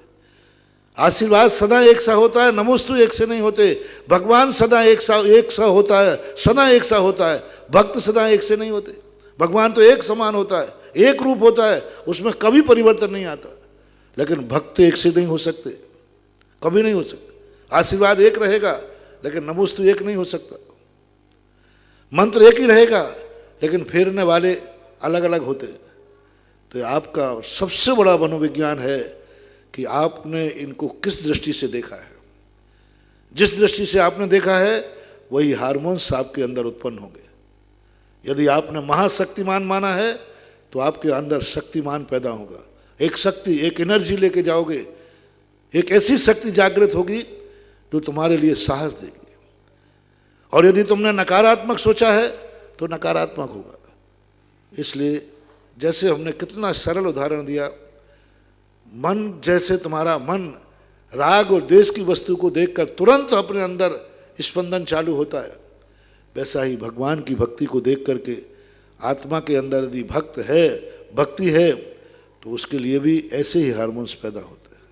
आशीर्वाद सदा एक सा होता है, नमोस्तु एक से नहीं होते। भगवान सदा एक सा होता है, सदा एक सा होता है। भक्त सदा एक से नहीं होते। भगवान तो एक समान होता है, एक रूप होता है, उसमें कभी परिवर्तन नहीं आता। लेकिन भक्त एक से नहीं हो सकते, कभी नहीं हो सकते। आशीर्वाद एक रहेगा, लेकिन नमोस्तु एक नहीं हो सकता। मंत्र एक ही रहेगा, लेकिन फेरने वाले अलग अलग होते हैं। तो आपका सबसे बड़ा मनोविज्ञान है कि आपने इनको किस दृष्टि से देखा है। जिस दृष्टि से आपने देखा है वही हार्मोन्स आपके अंदर उत्पन्न होंगे। यदि आपने महाशक्तिमान माना है तो आपके अंदर शक्तिमान पैदा होगा। एक शक्ति, एक एनर्जी लेके जाओगे, एक ऐसी शक्ति जागृत होगी जो तुम्हारे लिए साहस देगी। और यदि तुमने नकारात्मक सोचा है तो नकारात्मक होगा। इसलिए जैसे हमने कितना सरल उदाहरण दिया, मन जैसे तुम्हारा मन राग और द्वेष की वस्तु को देखकर तुरंत अपने अंदर स्पंदन चालू होता है, वैसा ही भगवान की भक्ति को देख करके आत्मा के अंदर यदि भक्ति है तो उसके लिए भी ऐसे ही हार्मोन्स पैदा होते हैं।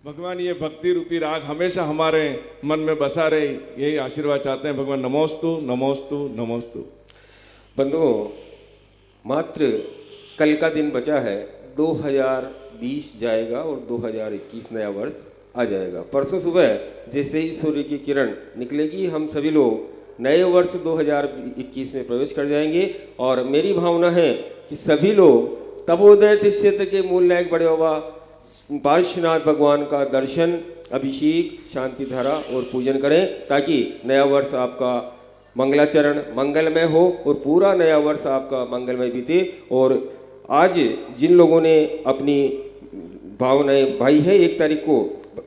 भगवान ये भक्ति रूपी राग हमेशा हमारे मन में बसा रहे, यही आशीर्वाद चाहते हैं भगवान। नमोस्तु नमोस्तु नमोस्तु। बंधुओं, मात्र कल का दिन बचा है, 2020 जाएगा और 2021 नया वर्ष आ जाएगा। परसों सुबह जैसे ही सूर्य की किरण निकलेगी, हम सभी लोग नए वर्ष 2021 में प्रवेश कर जाएंगे। और मेरी भावना है कि सभी लोग तपोदय तीर्थ क्षेत्र के मूल नायक बड़े बाबा पार्श्वनाथ भगवान का दर्शन, अभिषेक, शांति धारा और पूजन करें, ताकि नया वर्ष आपका मंगलाचरण मंगलमय हो और पूरा नया वर्ष आपका मंगलमय बीते। और आज जिन लोगों ने अपनी भावनाएं भाई है 1 तारीख को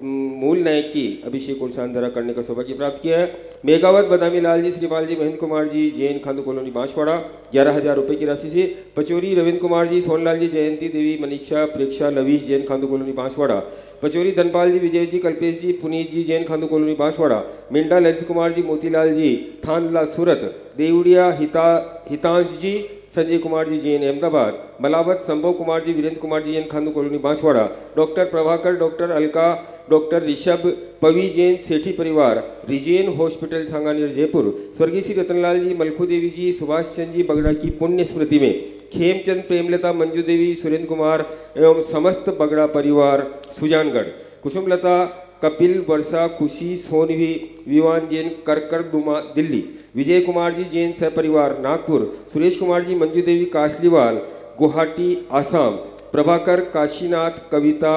मूल नायक की अभिषेक और शांतिधारा करने का सौभाग्य प्राप्त किया है, मेघावत बदामी लाल जी, श्रीपाल जी, महेंद्र कुमार जी, जैन खांदू कॉलोनी बांसवाड़ा 11,000 रुपये की राशि से। पचोरी रविंद्र कुमार जी, सोनलाल जी, जयंती देवी, मनीषा, प्रेक्षा, लवीश, जैन खांदू कॉलोनी बांसवाड़ा। पचोरी धनपाल जी, विजय जी, कल्पेश जी, पुनीत जी, जैन खांदू कॉलोनी बांसवाड़ा। मिंडा ललित कुमार जी, मोतीलाल जी, थानला सूरत। देवड़िया हितांश जी, संजय कुमार जी, जैन अहमदाबाद। मलावत संभव Kumar ji, Virendra Kumar ji, Jain Khandu colony Banswara. Doctor Prabhakar, doctor Alka, doctor Rishabh, Pavi Jain, Sethi परिवार, रिजेन हॉस्पिटल सांगानेर जयपुर। स्वर्गीय श्री रतनलाल जी, मलखू देवी जी, सुभाष चंद्र जी बगड़ा की पुण्य स्मृति में खेमचंद, प्रेमलता, मंजू देवी, सुरेंद्र कुमार एवं समस्त बगड़ा परिवार सुजानगढ़। कुसुमलता, कपिल, वर्षा, खुशी, सोनवी, विवान जैन, करकरदुमा दिल्ली। विजय कुमार जी, जैन सह परिवार नागपुर। सुरेश कुमार जी, मंजू देवी, कासलीवाल, गुवाहाटी आसाम। प्रभाकर, काशीनाथ, कविता,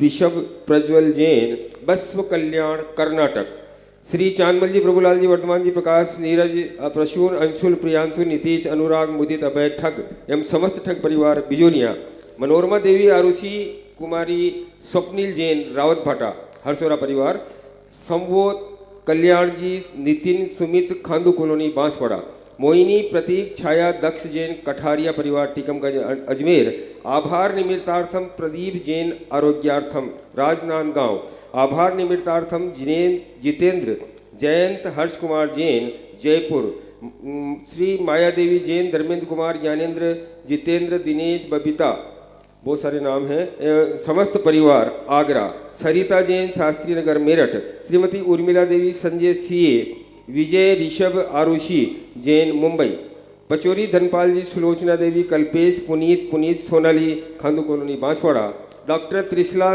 ऋषभ, प्रज्वल जैन, बस्व कल्याण कर्नाटक। श्री चांदमल जी, प्रभुलाल जी, वर्धमान जी, प्रकाश, नीरज, प्रसून, अंशुल, प्रियांशु, नीतीश, अनुराग, मुदित, अभय, ठग एवं समस्त ठग परिवार बिजोनिया। मनोरमा देवी, आरुषि कुमारी, स्वप्निल जैन, रावत भाटा हरसोरा परिवार। संबोध, कल्याण जी, नितिन, सुमित, खांदू कॉलोनी बांसवाड़ा। मोहिनी, प्रतीक, छाया, दक्ष जैन, कठारिया परिवार टीकमगंज अजमेर। आभार निमित्तार्थम प्रदीप जैन, आरोग्यार्थम राजनांदगांव। आभार निमित्तार्थम जितेंद्र, जयंत, हर्ष कुमार जैन, जयपुर। श्री माया देवी जैन, धर्मेंद्र कुमार, ज्ञानेंद्र, जितेंद्र, दिनेश, बबीता, बहुत सारे नाम हैं, समस्त परिवार Agra. Sarita Jain, Shastri Nagar Meerut. Shrimati Urmila Devi, Sanjay CA, Vijay, Rishabh, Arushi Jain, Mumbai. Pachori Dhanpal ji, Sulochana Devi, Kalpesh, Puneet, Sonali, Khandu colony Banswara. Doctor Trishla,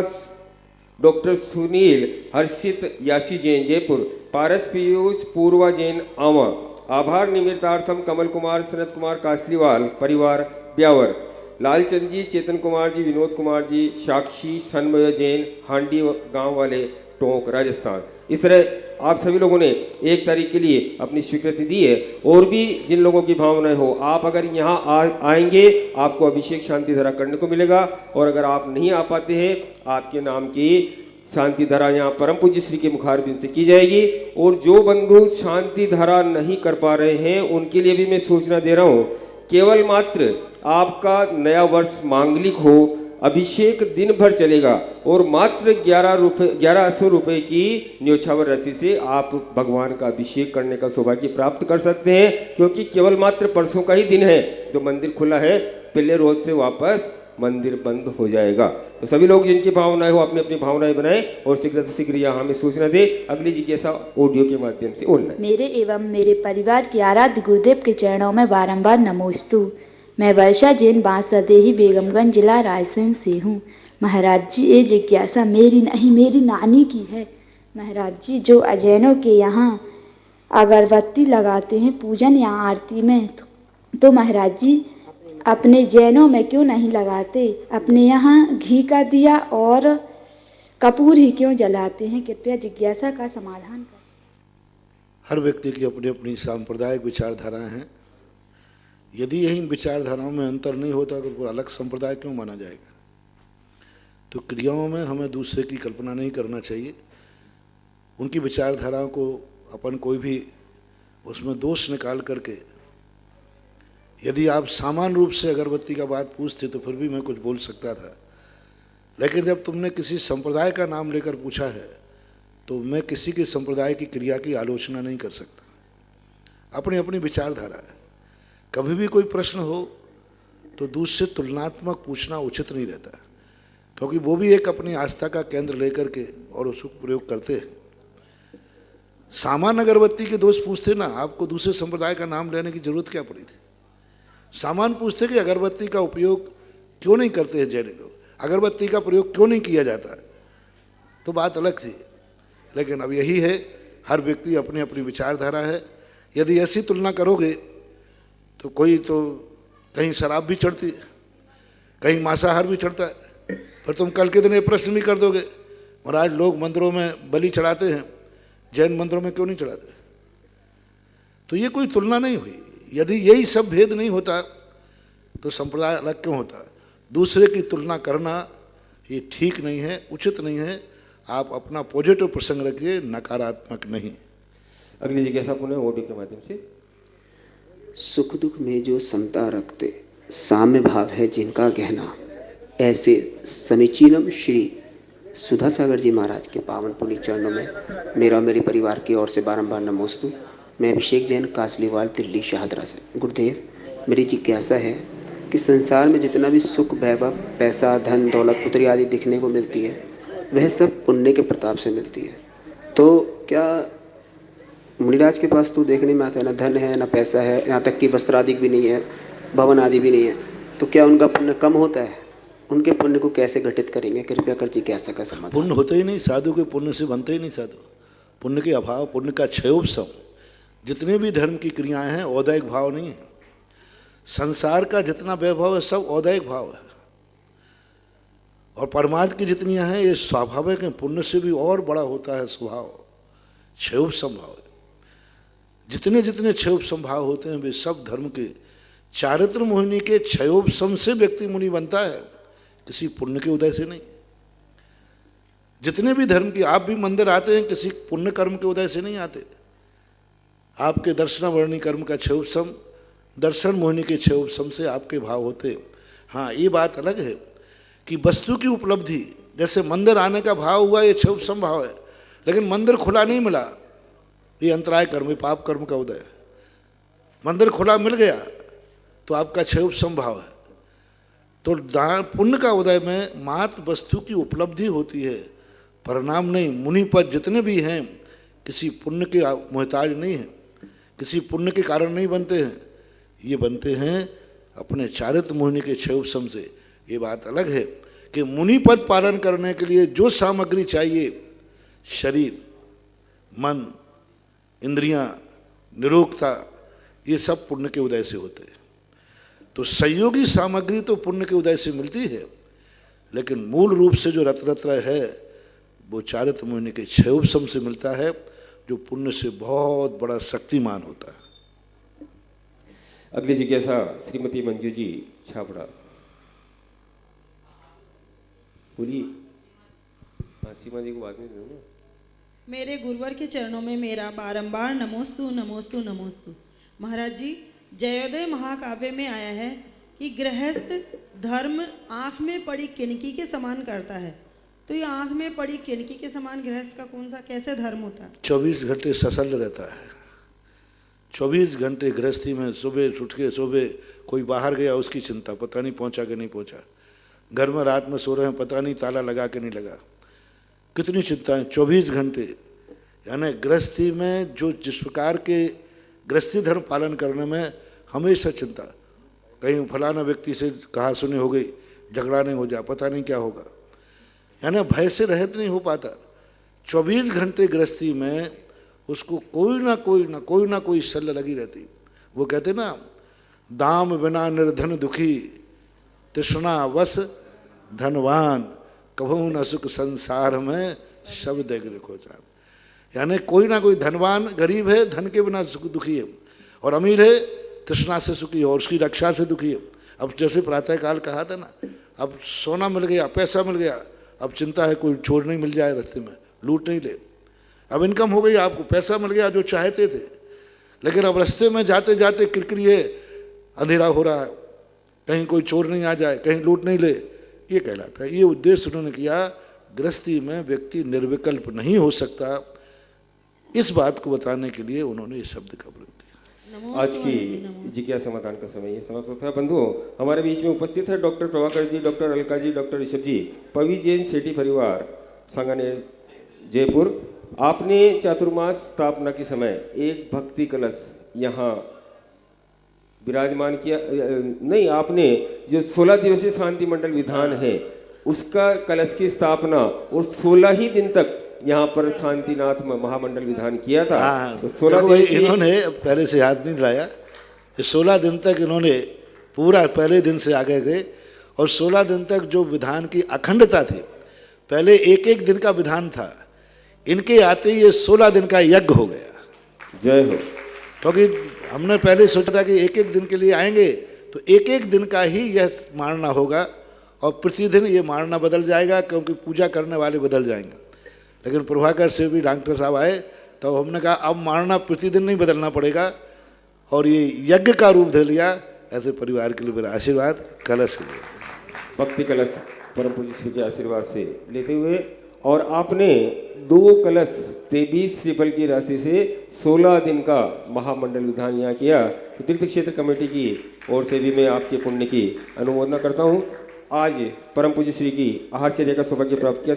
doctor Sunil, Harshit, Yasi Jain, Jaipur. Paras Piyush, Purva Jain, Awa. आभार निमित्तार्थम कमल कुमार, सनत कुमार, कासलीवाल परिवार ब्यावर। लालचंद जी, चेतन कुमार जी, विनोद कुमार जी, साक्षी, सन्मय जैन, हांडी गांव वाले, टोंक राजस्थान। इस तरह आप सभी लोगों ने 1 तारीख के लिए अपनी स्वीकृति दी है। और भी जिन लोगों की भावनाएं हो, आप अगर यहाँ आएंगे आपको अभिषेक शांति धारा करने को मिलेगा। और अगर आप नहीं आ पाते हैं, आपके नाम की शांति धारा यहाँ परम पूज्य श्री के मुखारबिंद से की जाएगी। और जो बंधु शांति धारा नहीं कर पा रहे हैं उनके लिए भी मैं सूचना दे रहा हूँ, केवल मात्र आपका नया वर्ष मांगलिक हो, अभिषेक दिन भर चलेगा और मात्र 1100 रुपये की न्योछावर राशि से आप भगवान का अभिषेक करने का सौभाग्य प्राप्त कर सकते हैं, क्योंकि केवल मात्र परसों का ही दिन है जो मंदिर खुला है। पहले रोज से वापस मंदिर बंद हो जाएगा। तो सभी लोग जिनकी भावनाएं हो अपनी अपनी भावनाएं बनाएं और शीघ्र से शीघ्र यहाँ हमें सूचना दे। अगली जिज्ञासा ऑडियो के माध्यम से ऑनलाइन। मेरे एवं मेरे परिवार के आराध्य गुरुदेव के चरणों में बारंबार नमोस्तु। मैं वर्षा जैन बांसदेही बेगमगंज जिला रायसेन से हूँ। महाराज जी, ये जिज्ञासा मेरी नहीं मेरी नानी की है। महाराज जी, जो अजैनों के यहाँ अगरबत्ती लगाते हैं पूजन या आरती में, तो महाराज जी अपने जैनों में क्यों नहीं लगाते? अपने यहाँ घी का दिया और कपूर ही क्यों जलाते हैं? कृपया जिज्ञासा का समाधान करें। हर व्यक्ति की अपनी अपनी सांप्रदायिक विचारधाराएं हैं। यदि इन विचारधाराओं में अंतर नहीं होता तो अलग संप्रदाय क्यों माना जाएगा? तो क्रियाओं में हमें दूसरे की कल्पना नहीं करना चाहिए। उनकी विचारधाराओं को अपन कोई भी उसमें दोष निकाल करके, यदि आप सामान्य रूप से अगरबत्ती का बात पूछते तो फिर भी मैं कुछ बोल सकता था, लेकिन जब तुमने किसी संप्रदाय का नाम लेकर पूछा है तो मैं किसी के संप्रदाय की क्रिया की आलोचना नहीं कर सकता। अपनी अपनी विचारधारा है। कभी भी कोई प्रश्न हो तो दूसरे तुलनात्मक पूछना उचित नहीं रहता, क्योंकि वो भी एक अपनी आस्था का केंद्र लेकर के और उसको प्रयोग करते हैं। सामान्य अगरबत्ती के दोष पूछते ना, आपको दूसरे संप्रदाय का नाम लेने की जरूरत क्या पड़ी थी? सामान्य पूछते कि अगरबत्ती का उपयोग क्यों नहीं करते हैं जैन लोग, अगरबत्ती का प्रयोग क्यों नहीं किया जाता, तो बात अलग थी। लेकिन अब यही है, हर व्यक्ति अपनी अपनी विचारधारा है। यदि ऐसी तुलना करोगे तो कोई तो कहीं शराब भी चढ़ती है, कहीं मांसाहार भी चढ़ता है, फिर तुम कल के दिन ये प्रश्न भी कर दोगे, महाराज लोग मंदिरों में बलि चढ़ाते हैं, जैन मंदिरों में क्यों नहीं चढ़ाते? तो ये कोई तुलना नहीं हुई। यदि यही सब भेद नहीं होता तो संप्रदाय अलग क्यों होता? दूसरे की तुलना करना ये ठीक नहीं है, उचित नहीं है। आप अपना पॉजिटिव प्रसंग रखिए, नकारात्मक नहीं। अगली जिज्ञासा पुनः ऑडियो के माध्यम से। सुख दुख में जो समता रखते, साम्य भाव है जिनका गहना, ऐसे समीचीनम श्री सुधा सागर जी महाराज के पावन पुण्य चरणों में मेरा मेरे परिवार की ओर से बारंबार नमोस्तु। मैं अभिषेक जैन कासलीवाल दिल्ली शाहदरा से। गुरुदेव, मेरी जिज्ञासा है कि संसार में जितना भी सुख, वैभव, पैसा, धन, दौलत, पुत्री आदि दिखने को मिलती है, वह सब पुण्य के प्रताप से मिलती है। तो क्या मुनिराज के पास तो देखने में आता है ना धन है ना पैसा है, यहाँ तक कि वस्त्र आदि भी नहीं है, भवन आदि भी नहीं है, तो क्या उनका पुण्य कम होता है? उनके पुण्य को कैसे घटित करेंगे? कृपया कर जिज्ञासा का समाधान। पुण्य होता ही नहीं, साधु के पुण्य से बनते ही नहीं साधु। पुण्य के अभाव, पुण्य का क्षयोपशम। जितने भी धर्म की क्रियाएं हैं औदैहिक भाव नहीं है। संसार का जितना वैभव है सब औदैहिक भाव है, और परमार्थ की जितनी हैं ये स्वाभाविक है। पुण्य से भी और बड़ा होता है स्वभाव, क्षयोपशम भाव है। जितने जितने क्षयोपशम भाव होते हैं वे सब धर्म के चारित्र मोहिनी के क्षयोपशम से व्यक्ति मुनि बनता है, किसी पुण्य के उदय से नहीं। जितने भी धर्म की, आप भी मंदिर आते हैं किसी पुण्य कर्म के उदय से नहीं आते। आपके दर्शनावर्णी कर्म का क्षयोपशम, दर्शन मोहिनी के क्षयोपशम से आपके भाव होते। हाँ, ये बात अलग है कि वस्तु की उपलब्धि, जैसे मंदिर आने का भाव हुआ, ये क्षयोपशम भाव है, लेकिन मंदिर खुला नहीं मिला, ये अंतराय कर्म, ये पाप कर्म का उदय। मंदिर खुला मिल गया तो आपका क्षयोपशम भाव है। तो पुण्य का उदय में मात्र वस्तु की उपलब्धि होती है, परिणाम नहीं। मुनि पद जितने भी हैं किसी पुण्य के मोहताज नहीं हैं, किसी पुण्य के कारण नहीं बनते हैं, ये बनते हैं अपने चारित्र मोहिनी के क्षयोपशम से। ये बात अलग है कि मुनि पद पालन करने के लिए जो सामग्री चाहिए, शरीर, मन, इंद्रियां, निरोगता, ये सब पुण्य के उदय से होते हैं। तो संयोगी सामग्री तो पुण्य के उदय से मिलती है, लेकिन मूल रूप से जो रत्नत्रय है वो चारित्र मोहिनी के क्षयोपशम से मिलता है, जो पुण्य से बहुत बड़ा शक्तिमान होता है। अगली जिज्ञासा श्रीमती मंजू जी छाबड़ा। बोलिए। सीमा जी को बात नहीं दूंगा। मेरे गुरुवर के चरणों में मेरा बारंबार नमोस्तु नमोस्तु नमोस्तु। महाराज जी, जयोदय महाकाव्य में आया है कि गृहस्थ धर्म आँख में पड़ी किनकी के समान करता है, तो ये आँख में पड़ी किनकी के समान गृहस्थ का कौन सा कैसे धर्म होता है? 24 घंटे ससल रहता है। 24 घंटे गृहस्थी में सुबह उठ के सुबह कोई बाहर गया उसकी चिंता, पता नहीं पहुंचा कि नहीं पहुंचा। घर में रात में सो रहे हैं, पता नहीं ताला लगा कि नहीं लगा। कितनी चिंताएं 24 घंटे। यानी गृहस्थी में जो जिस प्रकार के गृहस्थी धर्म पालन करने में हमेशा चिंता, कहीं फलाना व्यक्ति से कहा सुनी हो गई, झगड़ा नहीं हो जाए, पता नहीं क्या होगा। यानी भय से रहित नहीं हो पाता। 24 घंटे गृहस्थी में उसको कोई ना कोई शल्य लगी रहती। वो कहते ना, दाम बिना निर्धन दुखी, तृष्णा वश धनवान, कभू न सुख संसार में, शब्द देखो जान। यानी कोई ना कोई धनवान गरीब है, धन के बिना सुख दुखी है, और अमीर है तृष्णा से सुखी है और उसकी रक्षा से दुखी है। अब जैसे प्रातःकाल कहा था ना, अब सोना मिल गया, पैसा मिल गया, अब चिंता है कोई चोर नहीं मिल जाए रास्ते में, लूट नहीं ले। अब इनकम हो गई, आपको पैसा मिल गया जो चाहते थे, लेकिन अब रास्ते में जाते जाते किरकिरी है, अंधेरा हो रहा है, कहीं कोई चोर नहीं आ जाए, कहीं लूट नहीं ले, ये कहलाता है। ये उद्देश्य उन्होंने किया, गृहस्थी में व्यक्ति निर्विकल्प नहीं हो सकता, इस बात को बताने के लिए उन्होंने इस शब्द का प्रयोग किया। आज की जिज्ञासा समाधान का समय ये समाप्त होता है। बंधुओं, हमारे बीच में उपस्थित है doctor Prabhakar ji, doctor Alka ji, doctor Rishabh जी, पवी जैन सेठी परिवार सांगानेर जयपुर। आपने चातुर्मास स्थापना के समय एक भक्ति कलश यहाँ विराजमान किया, नहीं, आपने जो 16 दिवसीय शांति मंडल विधान है उसका कलश की स्थापना और 16 ही दिन तक यहाँ पर शांतिनाथ महामंडल विधान किया था। तो 16 इन्होंने पहले से याद नहीं दिलाया, 16 दिन तक इन्होंने पूरा पहले दिन से आगे गए, और 16 दिन तक जो विधान की अखंडता थी, पहले एक एक दिन का विधान था, इनके आते ही ये 16 दिन का यज्ञ हो गया। जय हो। क्योंकि हमने पहले सोचा था कि एक एक दिन के लिए आएंगे तो एक एक दिन का ही यह मारना होगा, और प्रतिदिन ये मारना बदल जाएगा क्योंकि पूजा करने वाले बदल जाएंगे। लेकिन प्रभाकर से भी डॉक्टर साहब आए तो हमने कहा अब मारना प्रतिदिन नहीं बदलना पड़ेगा, और ये यज्ञ का रूप दे लिया। ऐसे परिवार के लिए मेरा आशीर्वाद। कलश के लिए भक्ति कलश परम पूज्य श्री के आशीर्वाद से लेते हुए, और आपने 2 कलश 23 श्रीफल की राशि से 16 दिन का महामंडल विधान यहाँ किया। तो तीर्थ क्षेत्र कमेटी की ओर से भी मैं आपके पुण्य की अनुमोदना करता हूँ। आज परम पूज्य श्री की आहारचर्या का सौभाग्य प्राप्त किया।